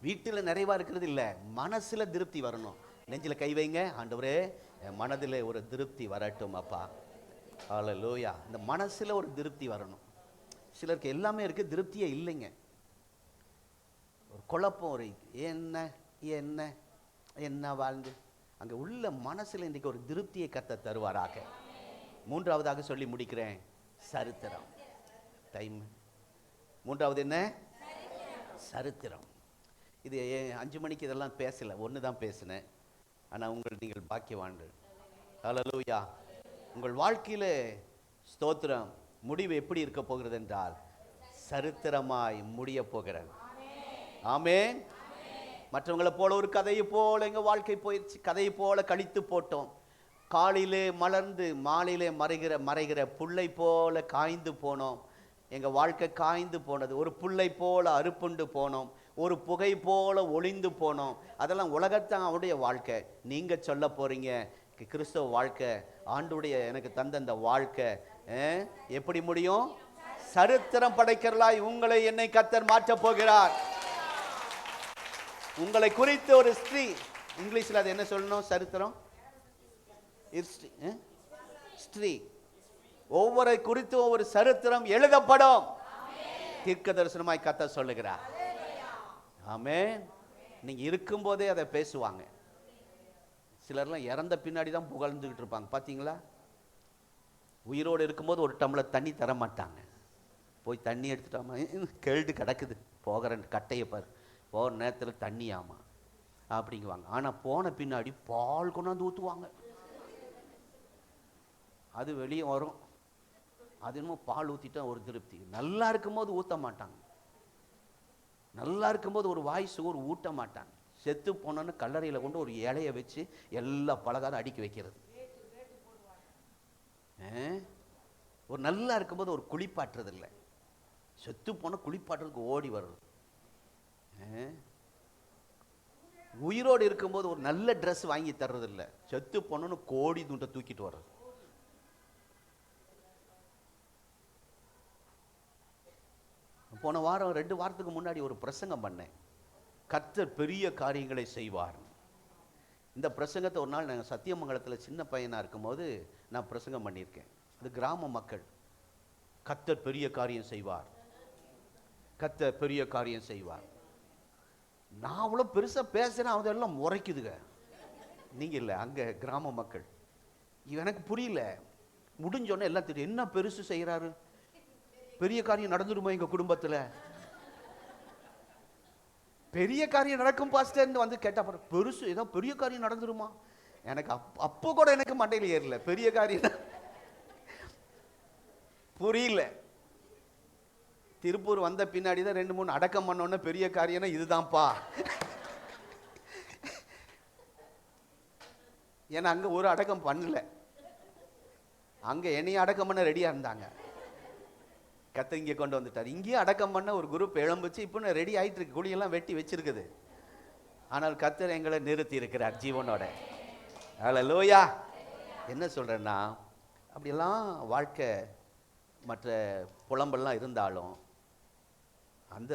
Speaker 1: வீட்டில் நிறைவா இருக்கிறது இல்லை, மனசுல திருப்தி வரணும். நெஞ்சில கை வைங்க, ஆண்டவரே என் மனதில் ஒரு திருப்தி வரட்டும் அப்பா. ஹல்லேலூயா. இந்த மனசுல ஒரு திருப்தி வரணும். சிலருக்கு எல்லாமே இருக்கு, திருப்தியே இல்லைங்க. ஒரு குழப்பம், ஒரு என்ன என்ன என்ன வாழ்ந்து அங்கே உள்ள மனசில் இன்றைக்கு ஒரு திருப்தியை கர்த்தர் தருவாராக. மூன்றாவதாக சொல்லி முடிக்கிறேன், சரித்திரம். டைம். மூன்றாவது என்ன? சரித்திரம். இது 5 மணிக்கு இதெல்லாம் பேசலை, ஒன்று தான் பேசினேன். ஆனால் நீங்கள் பாக்கியவான்கள். ஹல்லேலூயா. உங்கள் வாழ்க்கையில் ஸ்தோத்திரம், முடிவு எப்படி இருக்க போகிறது என்றால் சரித்திரமாய் முடிய போகிறது. ஆமென். மற்றவங்களை போல ஒரு கதையை போல எங்கள் வாழ்க்கை போயிடுச்சு, கதையை போல கழித்து போட்டோம். காலையிலே மலர்ந்து மாலையிலே மறைகிற புல்லை போல காய்ந்து போனோம். எங்கள் வாழ்க்கை காய்ந்து போனது. ஒரு புல்லை போல அறுப்புண்டு போனோம், ஒரு புகை போல ஒளிந்து போனோம். அதெல்லாம் உலகத்தான் அவருடைய வாழ்க்கை. நீங்கள் சொல்ல போறீங்க கிறிஸ்தவ வாழ்க்கை, ஆண்டுடைய எனக்கு தந்த அந்த வாழ்க்கை எப்படி முடியும்? சரித்திரம் படைக்கிறலாய் உங்களை என்னை கர்த்தர் மாற்ற போகிறார். உங்களை குறித்து ஒரு ஸ்திரீ, இங்கிலீஷ்ல அது என்ன சொல்லணும்? சரித்திரம், ஸ்திரீ. ஒவ்வொரு குறித்து ஒவ்வொரு சரித்திரம் எழுதப்படும். தீர்க்க தரிசனமாய் கர்த்தர் சொல்லுகிறார். ஆமென். நீங்க இருக்கும் போதே அதை பேசுவாங்க. சிலர்லாம் இறந்த பின்னாடி தான் புகழ்ந்துகிட்டு இருப்பாங்க பாத்தீங்களா? உயிரோடு இருக்கும்போது ஒரு டம்ளர் தண்ணி தர மாட்டாங்க. போய் தண்ணி எடுத்துட்டாமா, கேள்வி கிடக்குது, போகிற கட்டையை பாரு, போகிற நேரத்தில் தண்ணியாமா அப்படிங்குவாங்க. ஆனால் போன பின்னாடி பால் கொண்டாந்து ஊற்றுவாங்க. அது வெளியே வரும். அது என்னமோ பால் ஊற்றிட்டா ஒரு திருப்தி. நல்லா இருக்கும்போது ஊற்ற மாட்டாங்க. நல்லா இருக்கும்போது ஒரு வாய் சோறு ஊட்ட மாட்டாங்க. செத்து போனோன்னு கல்லறையில் கொண்டு ஒரு இலையை வச்சு எல்லா பலகாரம் அடுக்கி வைக்கிறது. ஒரு நல்லா இருக்கும்போது ஒரு குளிப்பாட்டுறது இல்லை, செத்து போன குளிப்பாட்டுறதுக்கு ஓடி வர்றது. உயிரோடு இருக்கும்போது ஒரு நல்ல ட்ரெஸ் வாங்கி தர்றது இல்லை, செத்து போனோன்னு கோடி துண்டை தூக்கிட்டு வர்றது. போன வாரம் 2 வாரத்துக்கு முன்னாடி ஒரு பிரசங்கம் பண்ணேன். கர்த்தர் பெரிய காரியங்களை செய்வார். இந்த பிரசங்கத்தை ஒரு நாள் நாங்கள் சத்தியமங்கலத்தில் சின்ன பையனாக இருக்கும்போது நான் பிரசங்கம் பண்ணியிருக்கேன். அது கிராம மக்கள். கர்த்தர் பெரிய காரியம் செய்வார், கர்த்தர் பெரிய காரியம் செய்வார். நான் அவ்வளோ பெருசாக பேசுகிறேன், அதெல்லாம் முறைக்குதுங்க. நீங்கள் இல்லை, அங்கே கிராம மக்கள். எனக்கு புரியல. முடிஞ்சோடனே எல்லாம் தெரியும், என்ன பெருசு செய்கிறாரு, பெரிய காரியம் நடந்துடுமா எங்கள் குடும்பத்தில், பெரிய காரியம் நடக்கும் பாஸ்டர்னு வந்து கேட்டா பெருசு ஏதோ பெரிய காரியம் நடந்துருமா. எனக்கு அப்போ கூட எனக்கு மண்டையில் ஏறல, பெரிய காரியம் புரியல. திருப்பூர் வந்த பின்னாடி தான் 2-3 அடக்கம் பண்ணோன்னு பெரிய காரியம்னா இதுதான்ப்பா. ஏன்னா அங்க ஒரு அடக்கம் பண்ணல, அங்க என்னைய அடக்கம் பண்ண ரெடியா இருந்தாங்க. கத்த இங்கே கொண்டு வந்துட்டார். இங்கேயே அடக்கம் பண்ண ஒரு குரூப் எழும்புச்சு. இப்போ ரெடி ஆகிட்டு இருக்கு, குழியெல்லாம் வெட்டி வச்சிருக்குது. ஆனால் கத்தர் எங்களை நிறுத்தி இருக்கிறார் ஜீவனோட. ஹல்லேலூயா. என்ன சொல்றேன்னா, அப்படியெல்லாம் வாழ்க்கை மற்ற புலம்பெல்லாம் இருந்தாலும்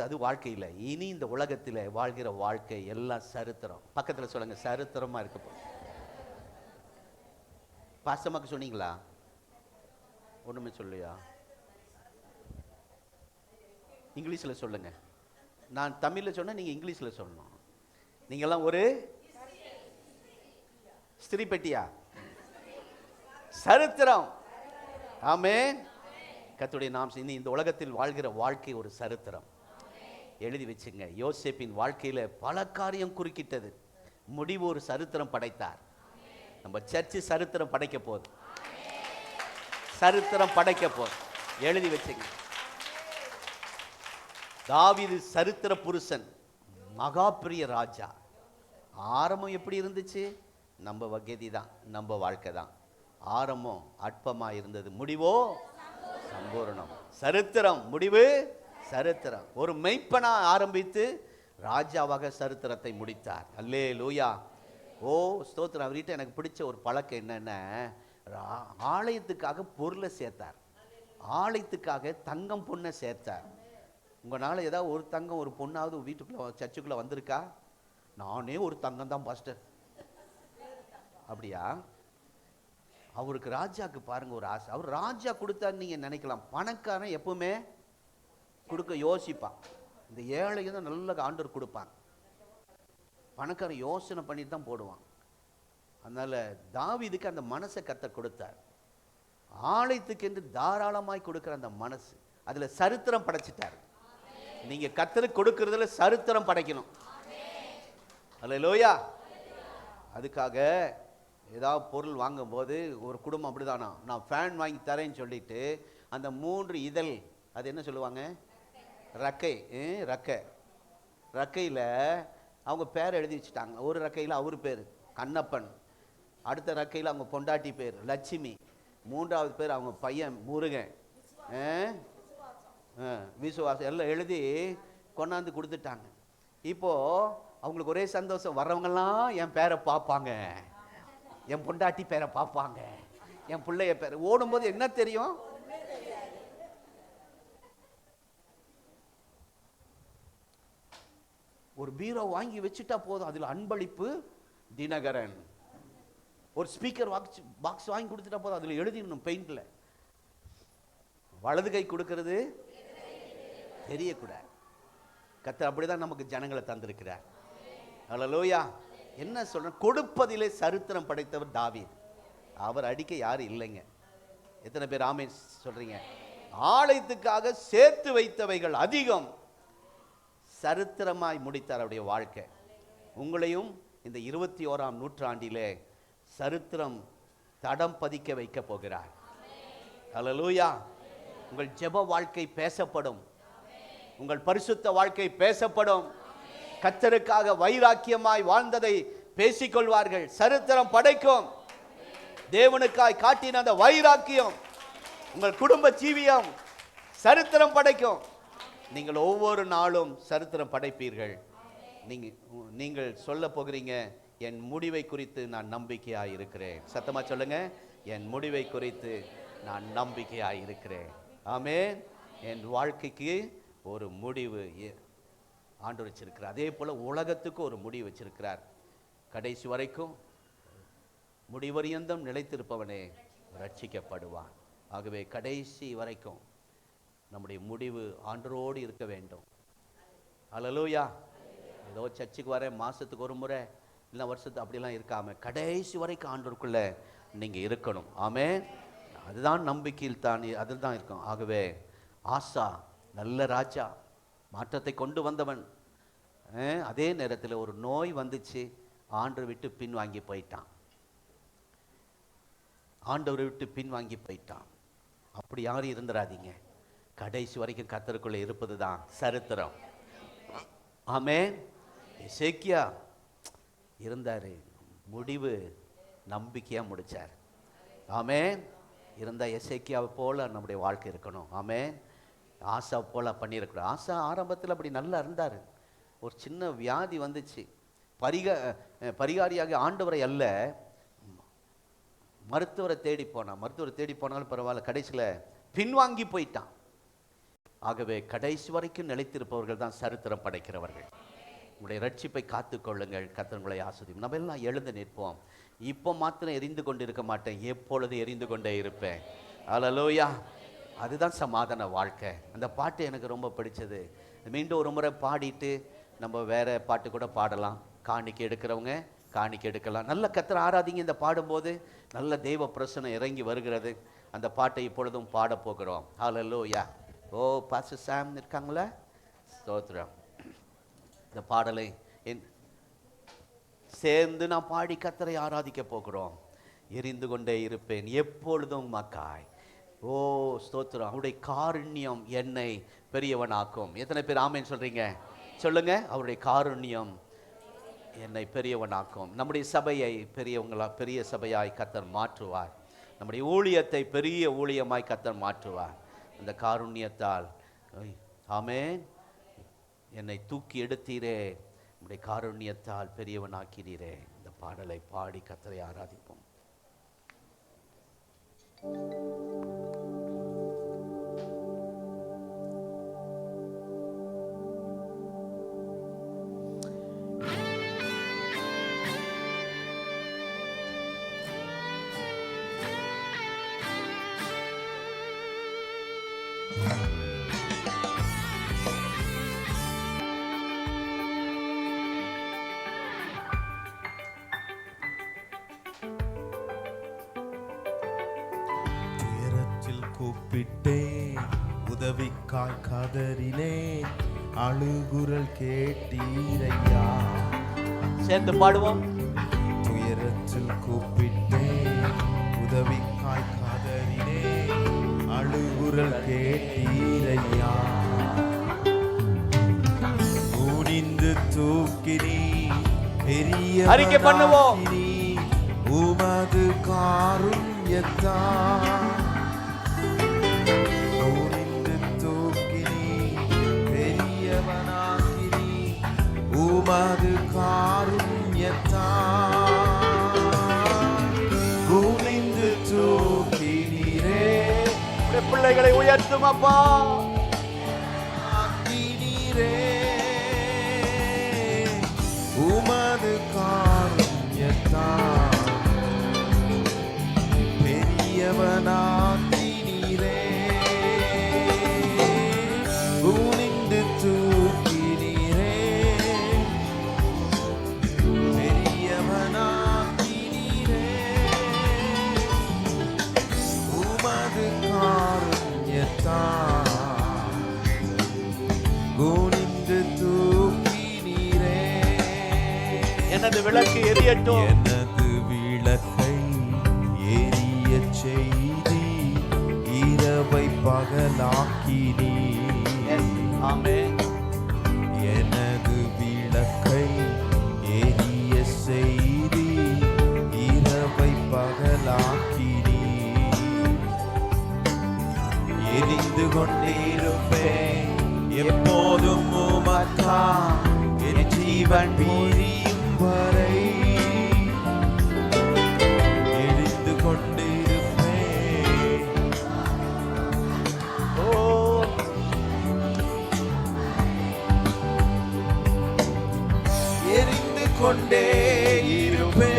Speaker 1: அது வாழ்க்கை இல்லை. இனி இந்த உலகத்தில் வாழ்கிற வாழ்க்கை எல்லாம் சரித்திரம். பக்கத்தில் சொல்லுங்க, சரித்திரமா இருக்கு. பாசமாக்கு சொன்னீங்களா? ஒண்ணுமே சொல்லியா? இங்கிலீஷில் சொல்லுங்க. நான் தமிழில் சொன்ன, நீங்க இங்கிலீஷில் சொல்லணும். நீங்கெல்லாம் ஒரு ஸ்திரீ பெட்டியா? சரித்திரம். ஆமென். கர்த்தருடைய நாமம். இனி இந்த உலகத்தில் வாழ்கிற வாழ்க்கை ஒரு சரித்திரம். எழுதி வச்சுங்க. யோசேப்பின் வாழ்க்கையில பல காரியம் குறுக்கிட்டது, முடிவு ஒரு சரித்திரம் படைத்தார். நம்ம சர்ச்சு சரித்திரம் படைக்க போகுது, சரித்திரம் படைக்க போகுது. எழுதி வச்சுங்க. தாவீது சரித்திர புருஷன், மகா பெரிய ராஜா. ஆரம்பம் எப்படி இருந்துச்சு? நம்ம வகதி தான், நம்ம வாழ்க்கை தான். ஆரம்பம் அற்பமா இருந்தது, முடிவோ சம்பூரணம். சரித்திரம், முடிவு சரித்திரம். ஒரு மெய்ப்பனா ஆரம்பித்து ராஜாவாக சரித்திரத்தை முடித்தார். அல்லேலூயா. ஓ ஸ்தோத்திரம். அவர்கிட்ட எனக்கு பிடிச்ச ஒரு பழக்கம் என்னன்னா, ஆலயத்துக்காக பொருளை சேர்த்தார், ஆலயத்துக்காக தங்கம் பொண்ணை சேர்த்தார். உங்களால் ஏதாவது ஒரு தங்கம் ஒரு பொண்ணாவது வீட்டுக்குள்ளே சர்ச்சுக்குள்ளே வந்திருக்கா? நானே ஒரு தங்கம் தான் பாஸ்டர். அப்படியா? அவருக்கு ராஜாக்கு பாருங்க ஒரு ஆசை. அவர் ராஜா கொடுத்தான்னு நீங்கள் நினைக்கலாம். பணக்காரன் எப்பவுமே கொடுக்க யோசிப்பான். இந்த ஏழைக்கு தான் நல்ல ஆண்டவர் கொடுப்பாங்க. பணக்காரன் யோசனை பண்ணிட்டு தான் போடுவான். அதனால தாவீதுக்கு அந்த மனசை கர்த்தர் கொடுத்தார். ஆலயத்துக்கு என்று தாராளமாய் கொடுக்கிற அந்த மனசு, அதுல சரித்திரம் படைச்சிட்டார். நீங்க கர்த்தருக்கு கொடுக்கறதுல சரித்திரம் படைக்கணும். அல்லேலூயா. அதுக்காக ஏதாவது பொருள் வாங்கும் போது ஒரு குடும்பம் அப்படிதானா, நான் ஃபேன் வாங்கி தரேன்னு சொல்லிட்டு அந்த 3 இதழ், அது என்ன சொல்லுவாங்க, ரக்கை, ரக்கையில் அவங்க பேர் எழுதி வச்சுட்டாங்க. ஒரு ரக்கையில் அவர் பேர் கண்ணப்பன், அடுத்த ரக்கையில் அவங்க பொண்டாட்டி பேர் லட்சுமி, 3வது பேர் அவங்க பையன் முருகன், விசுவாசம் எல்லாம் எழுதி கொண்டாந்து கொடுத்துட்டாங்க. இப்போ அவங்களுக்கு ஒரே சந்தோஷம், வர்றவங்கெல்லாம் என் பேரை பார்ப்பாங்க, என் பொண்டாட்டி பேரை பார்ப்பாங்க, என் பிள்ளைய பேரை. ஓடும்போது என்ன தெரியும்? ஒரு பீரோ வாங்கி வச்சுட்டா போதும், அதில் அன்பளிப்பு தினகரன். ஒரு ஸ்பீக்கர் பாக்ஸ் வாங்கி கொடுத்துட்டா போதும், அதில் எழுதிடணும் பெயிண்ட்ல. வலது கை கொடுக்கிறது தெரியக்கூடாது. கர்த்தர் அப்படிதான் நமக்கு ஜனங்களை தந்திருக்கிறார். அல்லேலூயா. என்ன சொல்ற, கொடுப்பதிலே சரித்திரம் படைத்தவர் தாவீது. அவர் அடிக்க யாரும் இல்லைங்க. எத்தனை பேர் ஆமென் சொல்றீங்க? ஆலயத்துக்காக சேர்த்து வைத்தவைகள் அதிகம், சரித்திரமாய் முடித்தார் அவருடைய வாழ்க்கை. உங்களையும் இந்த 21ஆம் நூற்றாண்டிலே சரித்திரம் தடம் பதிக்க வைக்க போகிறார். அல்லேலூயா. உங்கள் ஜெப வாழ்க்கை பேசப்படும், உங்கள் பரிசுத்த வாழ்க்கை பேசப்படும். கர்த்தருக்காக வைராக்கியமாய் வாழ்ந்ததை பேசிக்கொள்வார்கள். சரித்திரம் படைக்கும். தேவனுக்காய் காட்டின அந்த வைராக்கியம் உங்கள் குடும்ப ஜீவியம் சரித்திரம் படைக்கும். நீங்கள் ஒவ்வொரு நாளும் சரித்திரம் படைப்பீர்கள். நீங்கள் சொல்ல போகிறீங்க, என் முடிவை குறித்து நான் நம்பிக்கையாய் இருக்கிறேன். சத்தமா சொல்லுங்க, என் முடிவை குறித்து நான் நம்பிக்கையாய் இருக்கிறேன். ஆமென். என் வாழ்க்கைக்கு ஒரு முடிவு ஆண்டவர் வச்சிருக்கிறார். அதே போல உலகத்துக்கு ஒரு முடிவு வச்சிருக்கிறார். கடைசி வரைக்கும் முடிவரியந்தம் நிலைத்திருப்பவனே ரட்சிக்கப்படுவான். ஆகவே கடைசி வரைக்கும் நம்முடைய முடிவு ஆண்டவரோடு இருக்க வேண்டும். அல்லேலூயா. ஏதோ சர்ச்சுக்கு வர மாசத்துக்கு ஒரு முறை இல்லை வருஷத்துக்கு அப்படிலாம் இருக்காம கடைசி வரைக்கும் ஆண்டவருக்குள்ள நீங்க இருக்கணும். ஆமென். அதுதான் நம்பிக்கையில் தான், அதில் தான் இருக்கும். ஆகவே ஆசா நல்ல ராஜா, மாற்றத்தை கொண்டு வந்தவன். அதே நேரத்தில் ஒரு நோய் வந்துச்சு, ஆண்டவர் விட்டு பின்வாங்கி போயிட்டான். ஆண்டவரை விட்டு பின்வாங்கி போயிட்டான். அப்படி யாரும் இருந்துடாதீங்க. கடைசி வரைக்கும் கர்த்தருக்குள்ள இருப்பது தான் சரித்திரம். ஆமென். எசேக்கியா இருந்தாரு, முடிவு நம்பிக்கையா முடிச்சார். ஆமென். இருந்த எசேக்கியாவை போல நம்முடைய வாழ்க்கை இருக்கணும். ஆமென். ஆசா போல பண்ணியிருக்கணும். ஆசா ஆரம்பத்தில் அப்படி நல்லா இருந்தார். ஒரு சின்ன வியாதி வந்துச்சு, பரிகாரியாக ஆண்டவரை அல்ல மருத்துவரை தேடி போனான். மருத்துவரை தேடி போனாலும் பரவாயில்ல, கடைசியில் பின்வாங்கி போயிட்டான். ஆகவே கடைசி வரைக்கும் நிலைத்திருப்பவர்கள் தான் சரித்திரம் படைக்கிறவர்கள். உங்களுடைய ரட்சிப்பை காத்துக்கொள்ளுங்கள். கர்த்தர் உங்களை ஆசீர்வதிப்பார். நம்ம எல்லாம் எழுந்து நிற்போம். இப்போ மாத்திரம் எரிந்து கொண்டு இருக்க மாட்டேன், எப்பொழுது எரிந்து கொண்டே இருப்பேன். அல்லேலூயா. அதுதான் சமாதான வாழ்க்கை. அந்த பாட்டு எனக்கு ரொம்ப பிடிச்சது. மீண்டும் ஒரு முறை பாடிட்டு நம்ம வேற பாட்டு கூட பாடலாம். காணிக்கை எடுக்கிறவங்க காணிக்கை எடுக்கலாம். நல்ல கர்த்தரை ஆராதிங்க. இந்த பாடும்போது நல்ல தெய்வ பிரசன்னம் இறங்கி வருகிறது. அந்த பாட்டை இப்பொழுதும் பாட போகிறோம். அல்லேலூயா. ஓ பாஸ்டர் சாம் இருக்காங்களா? ஸ்தோத்திரம். இந்த பாடலை சேர்ந்து நான் பாடி கர்த்தரை ஆராதிக்க போகிறோம். எரிந்து கொண்டே இருப்பேன் எப்பொழுதும் மக்காய். ஓ ஸ்தோத்திரம். அவருடைய காருண்யம் என்னை பெரியவனாக்கும். எத்தனை பேர் ஆமென் சொல்றீங்க? சொல்லுங்க. அவருடைய காருண்யம் என்னை பெரியவனாக்கும். நம்முடைய சபையை பெரிய சபையாய் கர்த்தர் மாற்றுவார். நம்முடைய ஊழியத்தை பெரிய ஊழியமாய் கர்த்தர் மாற்றுவார். அந்த காருண்யத்தால் ஆமென். என்னை தூக்கி எடுத்தீரே, நம்முடைய காருண்யத்தால் பெரியவனாக்கிறீரே. இந்த பாடலை பாடி கர்த்தரை ஆராதிப்போம்.
Speaker 2: உதவிக்காய் கதறினேன், அழுகுரல் கேட்டீரையா.
Speaker 1: சேர்ந்து பாடுவோம்.
Speaker 2: துயரத்தில் கூப்பிட்டேன், உதவிக்காய் கதறினேன், அழுகுரல் கேட்டீரையா. குனிந்து தூக்கினீ பெரிய
Speaker 1: அறிக்கை பண்ணுவோம்.
Speaker 2: உமது காருண்யத்தால் உமது காருண்யத்தால் குனிந்து தூக்கினீரே.
Speaker 1: பிள்ளைகளை உயர்த்தும் அப்பா.
Speaker 2: ஆக்கினீரே. உமது காருண்யத்தால் பெரியவனாக்கினீரே. குனிந்து தூக்கினீரே.
Speaker 1: எனது விளக்கு எரியட்டும்.
Speaker 2: எனது விளக்கை எரிய செய்தி இரவை பகலாக்கினீ.
Speaker 1: ஆமென்.
Speaker 2: எனது விளக்கை எரிய செய்தி இரவை பகலாக்கினீ. எரிந்து கொண்டிருப்பேன் எப்போதும் உமக்கா. என் ஜீவன் பிரியும் வரை எரிந்து கொண்டிருப்பேன். கொண்டே இருப்பேன்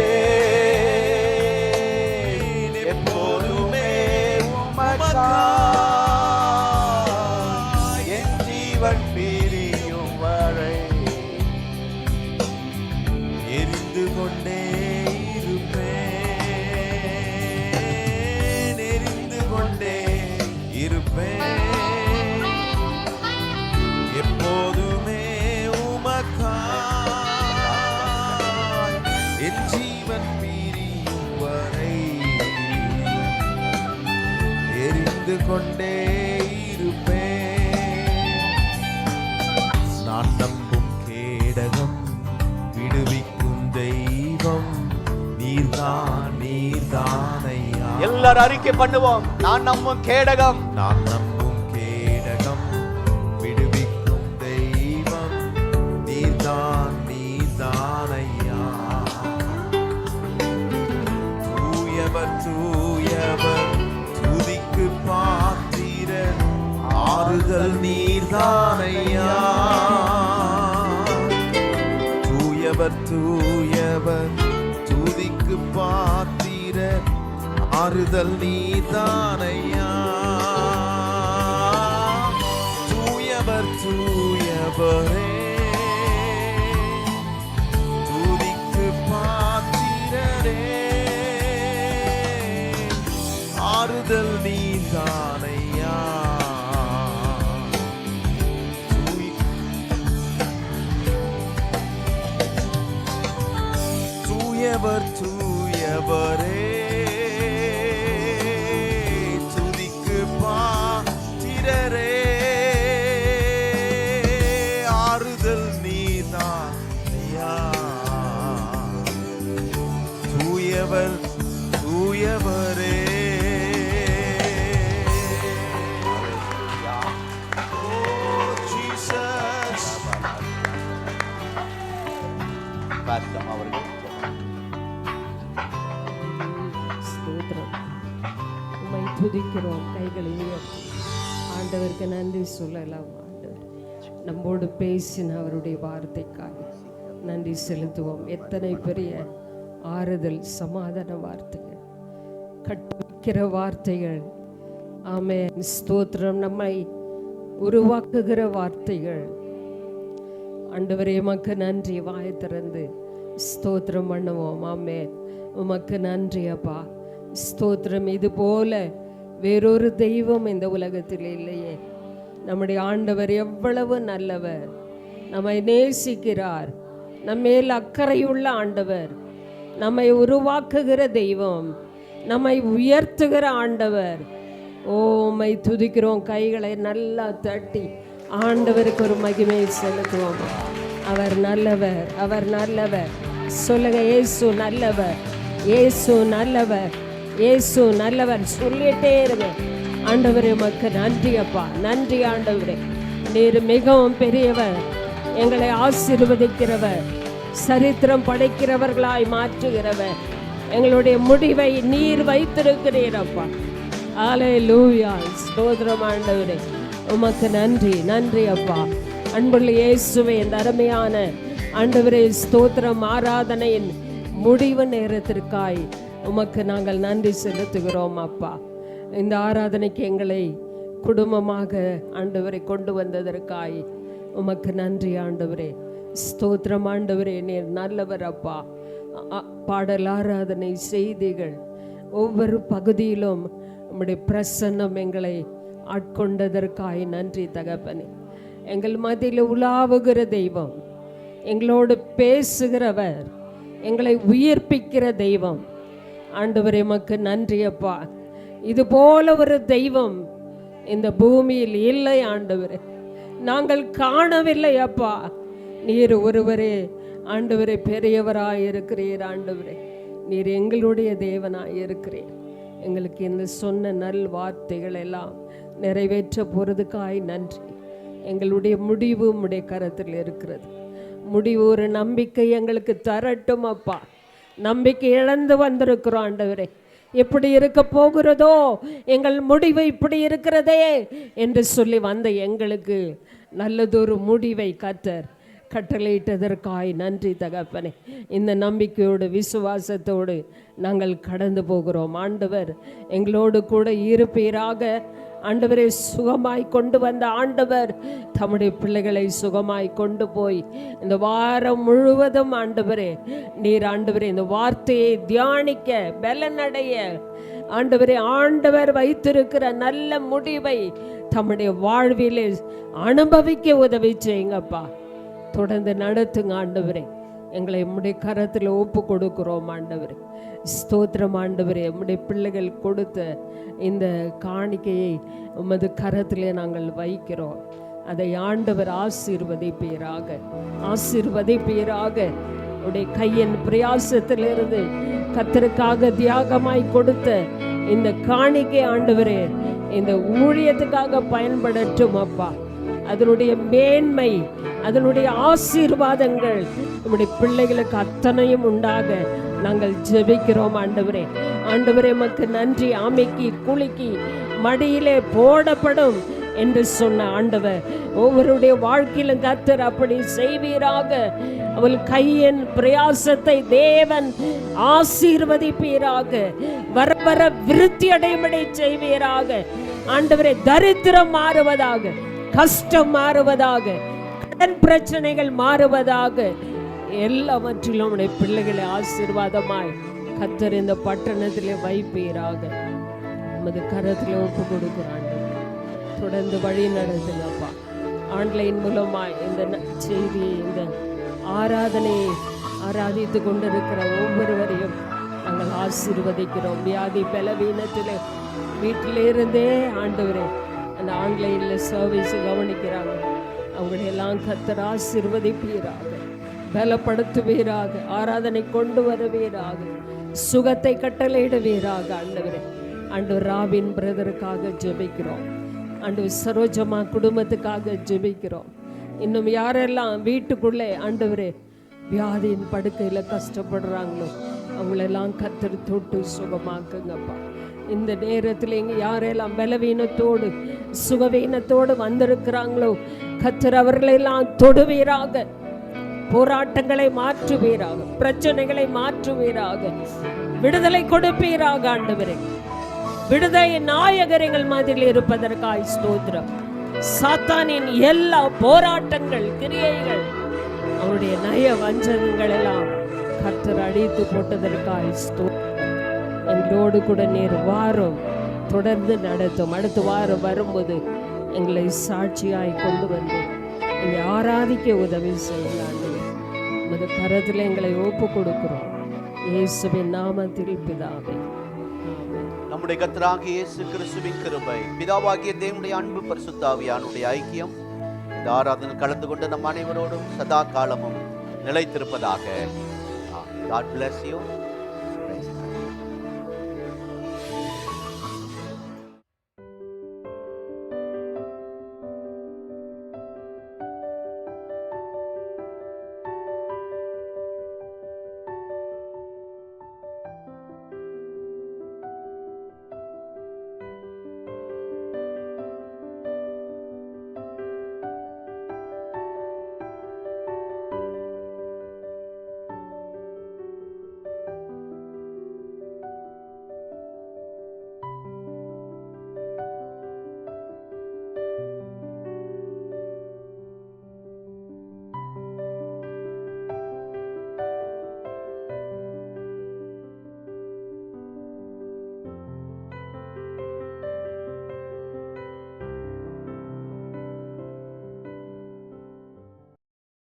Speaker 2: எப்போதுமே உமக்காய் என் ஜீவன் பிரியும் வரை எரிந்து கொண்டே இருப்பேன் எரிந்து கொண்டே இருப்பேன் எப்போதுமே உமக்காய் என் ஜீவன் பிரியும் வரை எரிந்து கொண்டே இருப்பேன் நான் நம்பும் கேடகம் விடுவிக்கும் தெய்வம் நீர்தான் நீர்தானையா
Speaker 1: எல்லாரும் அறிக்கை பண்ணுவோம். நான் நம்பும் கேடகம்,
Speaker 2: நான் நம்பும் கேடகம் விடுவிக்கும் தெய்வம் நீர்தான் நீர்தானையா தூயவர் தூயவர் துதிக்கு பாத்திரர் ஆறுதல் நீர்தானையா தூயவர் தூயவர் துதிக்கு பாத்திரர் ஆறுதல் நீதானையா தூயவர் தூயவரே துதிக்கு பாத்திரரே ஆறுதல் நீதானையா தூயவர் தூயவரே துதிக்கு பாத்திரரே ஆறுதல் நீதானையா தூயவர் தூயவரே
Speaker 1: பாஸ்டம் அவர்கள்
Speaker 3: ஸ்தோத்திரம். உம்மை துதிக்கிறோம். கைகளை உயர்த்தி ஆண்டவருக்கு நன்றி சொல்லலாம். ஆண்டவர் நம்மோடு பேசின அவருடைய வார்த்தைக்காக நன்றி செலுத்துவோம். எத்தனை பெரிய ஆறுதல், சமாதான வார்த்தைகள், கட்டுவிக்கிற வார்த்தைகள். ஆமென். ஸ்தோத்திரம். நம்மை உருவாக்குகிற வார்த்தைகள். ஆண்டவரே உமக்கு நன்றி. வாயை திறந்து ஸ்தோத்திரம் பண்ணுவோம். ஆமென். உமக்கு நன்றி அப்பா. ஸ்தோத்திரம். இது போல வேறொரு தெய்வம் இந்த உலகத்தில் இல்லையே. நம்முடைய ஆண்டவர் எவ்வளவு நல்லவர், நம்மை நேசிக்கிறார், நம்மேல் அக்கறையுள்ள ஆண்டவர், நம்மை உருவாக்குகிற தெய்வம், நம்மை உயர்த்துகிற ஆண்டவர். உம்மை துதிக்கிறோம். கைகளை நல்லா தட்டி ஆண்டவருக்கு ஒரு மகிமை செலுத்துவோம். அவர் நல்லவர், அவர் நல்லவர். சொல்லுங்க, இயேசு நல்லவர், இயேசு நல்லவர், இயேசு நல்லவர். சொல்லிட்டே இருங்க. ஆண்டவரே உமக்கு நன்றி அப்பா. நன்றி ஆண்டவரே. நீர் மிகவும் பெரியவர், எங்களை ஆசீர்வதிக்கிறவர், சரித்திரம் படைக்கிறவர்களாய் மாற்றுகிறவர். எங்களுடைய முடிவை நீர் வைத்திருக்கிறீரப்பா. அல்லேலூயா. ஸ்தோத்திரம் ஆண்டவரே. உமக்கு நன்றி. நன்றி அப்பா. அன்புள்ள இயேசுவே, இந்த அருமையான ஆண்டவரே ஸ்தோத்திரம் ஆராதனையின் முடிவு நேரத்திற்காய் உமக்கு நாங்கள் நன்றி செலுத்துகிறோம் அப்பா. இந்த ஆராதனைக்கு எங்களை குடும்பமாக ஆண்டவரை கொண்டு வந்ததற்காய் உமக்கு நன்றி ஆண்டவரே. ஸ்தோத்திரம் ஆண்டவரே. நீர் நல்லவர் அப்பா. பாடல், ஆராதனை, செய்திகள் ஒவ்வொரு பகுதியிலும் உம்முடைய பிரசன்னம் எங்களை ஆட்கொண்டதற்காய் நன்றி தகப்பனே. எங்கள் மத்தியில் உலாவுகிற தெய்வம், எங்களோடு பேசுகிறவர், எங்களை உயிர்ப்பிக்கிற தெய்வம். ஆண்டவரே உமக்கு நன்றி அப்பா. இது போல ஒரு தெய்வம் இந்த பூமியில் இல்லை ஆண்டவரே. நாங்கள் காணவில்லை அப்பா. நீர் ஒருவரே ஆண்டவரே பெரியவராய் இருக்கிறீர் ஆண்டவரே. நீர் எங்களுடைய தேவனாய் இருக்கிறீர். எங்களுக்கு இந்த சொன்ன நல் வார்த்தைகள் எல்லாம் நிறைவேற்ற போறதுக்காய் நன்றி. எங்களுடைய முடிவு உம்முடைய கரத்தில் இருக்கிறது. முடிவு ஒரு நம்பிக்கை எங்களுக்கு தரட்டும் அப்பா. நம்பிக்கை இழந்து வந்திருக்கிறோம் ஆண்டவரே. எப்படி இருக்க போகிறதோ, எங்கள் முடிவு இப்படி இருக்கிறதே என்று சொல்லி வந்த எங்களுக்கு நல்லதொரு முடிவை கர்த்தர் கட்டளையிட்டதற்காய் நன்றி தகப்பனே. இந்த நம்பிக்கையோடு விசுவாசத்தோடு நாங்கள் கடந்து போகிறோம். ஆண்டவர் எங்களோடு கூட இருப்பீராக. ஆண்டவரை சுகமாய் கொண்டு வந்த ஆண்டவர் தம்முடைய பிள்ளைகளை சுகமாய் கொண்டு போய் இந்த வாரம் முழுவதும் ஆண்டவரே நீர் ஆண்டவரே இந்த வார்த்தையை தியானிக்க பலனடைய ஆண்டவரே ஆண்டவர் வைத்திருக்கிற நல்ல முடிவை தம்முடைய வாழ்விலே அனுபவிக்க உதவி செய்யுங்கப்பா. தொடர்ந்து நடத்துங்க ஆண்டவரே. எங்களை உம்முடைய கரத்தில் ஒப்பு கொடுக்கிறோம் ஆண்டவரே. ஸ்தோத்திரம் ஆண்டவரே. உம்முடைய பிள்ளைகள் கொடுத்த இந்த காணிக்கையை உமது கரத்திலே நாங்கள் வைக்கிறோம். அதை ஆண்டவர் ஆசீர்வதிப்பீராக, ஆசீர்வதிப்பீராக. உடைய கையின் பிரயாசத்திலிருந்து கர்த்தருக்காக தியாகமாய் கொடுத்த இந்த காணிக்கை ஆண்டவரே இந்த ஊழியத்துக்காக பயன்படட்டும் அப்பா. அதனுடைய மேன்மை, அதனுடைய ஆசீர்வாதங்கள் நம்முடைய பிள்ளைகளுக்கு அத்தனையும் உண்டாக நாங்கள் ஜெபிக்கிறோம் ஆண்டவரே. ஆண்டவரே உமக்கு நன்றி. ஆமைக்கு குலுக்கி மடியிலே போடப்படும் என்று சொன்ன ஆண்டவர் ஒவ்வொருடைய வாழ்க்கையிலும் கர்த்தர் அப்படி செய்வீராக. அவள் கையின் பிரயாசத்தை தேவன் ஆசீர்வதிப்பீராக. வர வர விருத்தி அடைபடி செய்வீராக ஆண்டவரே. தரித்திரம் மாறுவதாக, கஷ்டம் மாறுவதாக, கடன் பிரச்சனைகள் மாறுவதாக, எல்லாவற்றிலும் உடைய பிள்ளைகளை ஆசீர்வாதமாய் கர்த்தர் இந்த பட்டணத்திலே வைப்பீராக. நமது கரத்தில் ஒப்பு கொடுக்கிறான். தொடர்ந்து வழி நடத்துங்கப்பா. ஆன்லைன் மூலமாய் இந்த செய்தியை, இந்த ஆராதனையை ஆராதித்து கொண்டிருக்கிற ஒவ்வொருவரையும் நாங்கள் ஆசீர்வதிக்கிறோம். வியாதி பலவீனத்தில் வீட்டிலிருந்தே ஆண்டவரே அந்த ஆன்லைனில் சர்வீஸ் கவனிக்கிறாங்க. அவங்களையெல்லாம் கர்த்தர் ஆசீர்வதிப்பீராக, பலப்படுத்துவீராக, ஆராதனை கொண்டு வருவீராக, சுகத்தை கட்டளையிடுவீராக. ஆண்டவரே ஆண்டவர் ராபின் பிரதருக்காக ஜெபிக்கிறோம். ஆண்டவர் சரோஜமா குடும்பத்துக்காக ஜெபிக்கிறோம். இன்னும் யாரெல்லாம் வீட்டுக்குள்ளே ஆண்டவரே வியாதியின் படுக்கையில் கஷ்டப்படுறாங்களோ அவங்களெல்லாம் கர்த்தர் தொட்டு சுகமாக்குங்கப்பா. இந்த நேரத்தில் இங்கே யாரெல்லாம் பலவீனத்தோடு சுகவீனத்தோடு வந்திருக்கிறாங்களோ கர்த்தர் அவர்களெல்லாம் தொடுவீராக. போராட்டங்களை மாற்றுவீராக, பிரச்சனைகளை மாற்றுவீராக, விடுதலை கொடுப்பீராக. ஆண்டவரே விடுதலை நாயகர்கள் மாதிரி இருப்பதற்காய் ஸ்தோத்திரம். சாத்தானின் எல்லா போராட்டங்கள், கிரியைகள், அவருடைய நய வஞ்சகங்கள் எல்லாம் கர்த்தர் அழித்து போட்டதற்காய் ஸ்தோத்திரம். எங்களோடு கூட நீர் வாரம் தொடர்ந்து நடத்தும். அடுத்த வாரம் வரும்போது எங்களை சாட்சியாய் கொண்டு வந்து எங்களை ஆராதிக்க உதவி செய்யலாம். உமது கரத்தில் எங்களை ஒப்பு கொடுக்கிறோம். இயேசுவின் நாமத்தில் பிதாவே.
Speaker 1: நம்முடைய கர்த்தராகிய இயேசு கிறிஸ்துவின் கிருபை, பிதாவாகிய தேவனுடைய அன்பு, பரிசுத்த ஆவியானுடைய ஐக்கியம் இந்த ஆராதனையில் கலந்து கொண்டு நம் அனைவரோடும் சதா காலமும் நிலைத்திருப்பதாக. God bless you.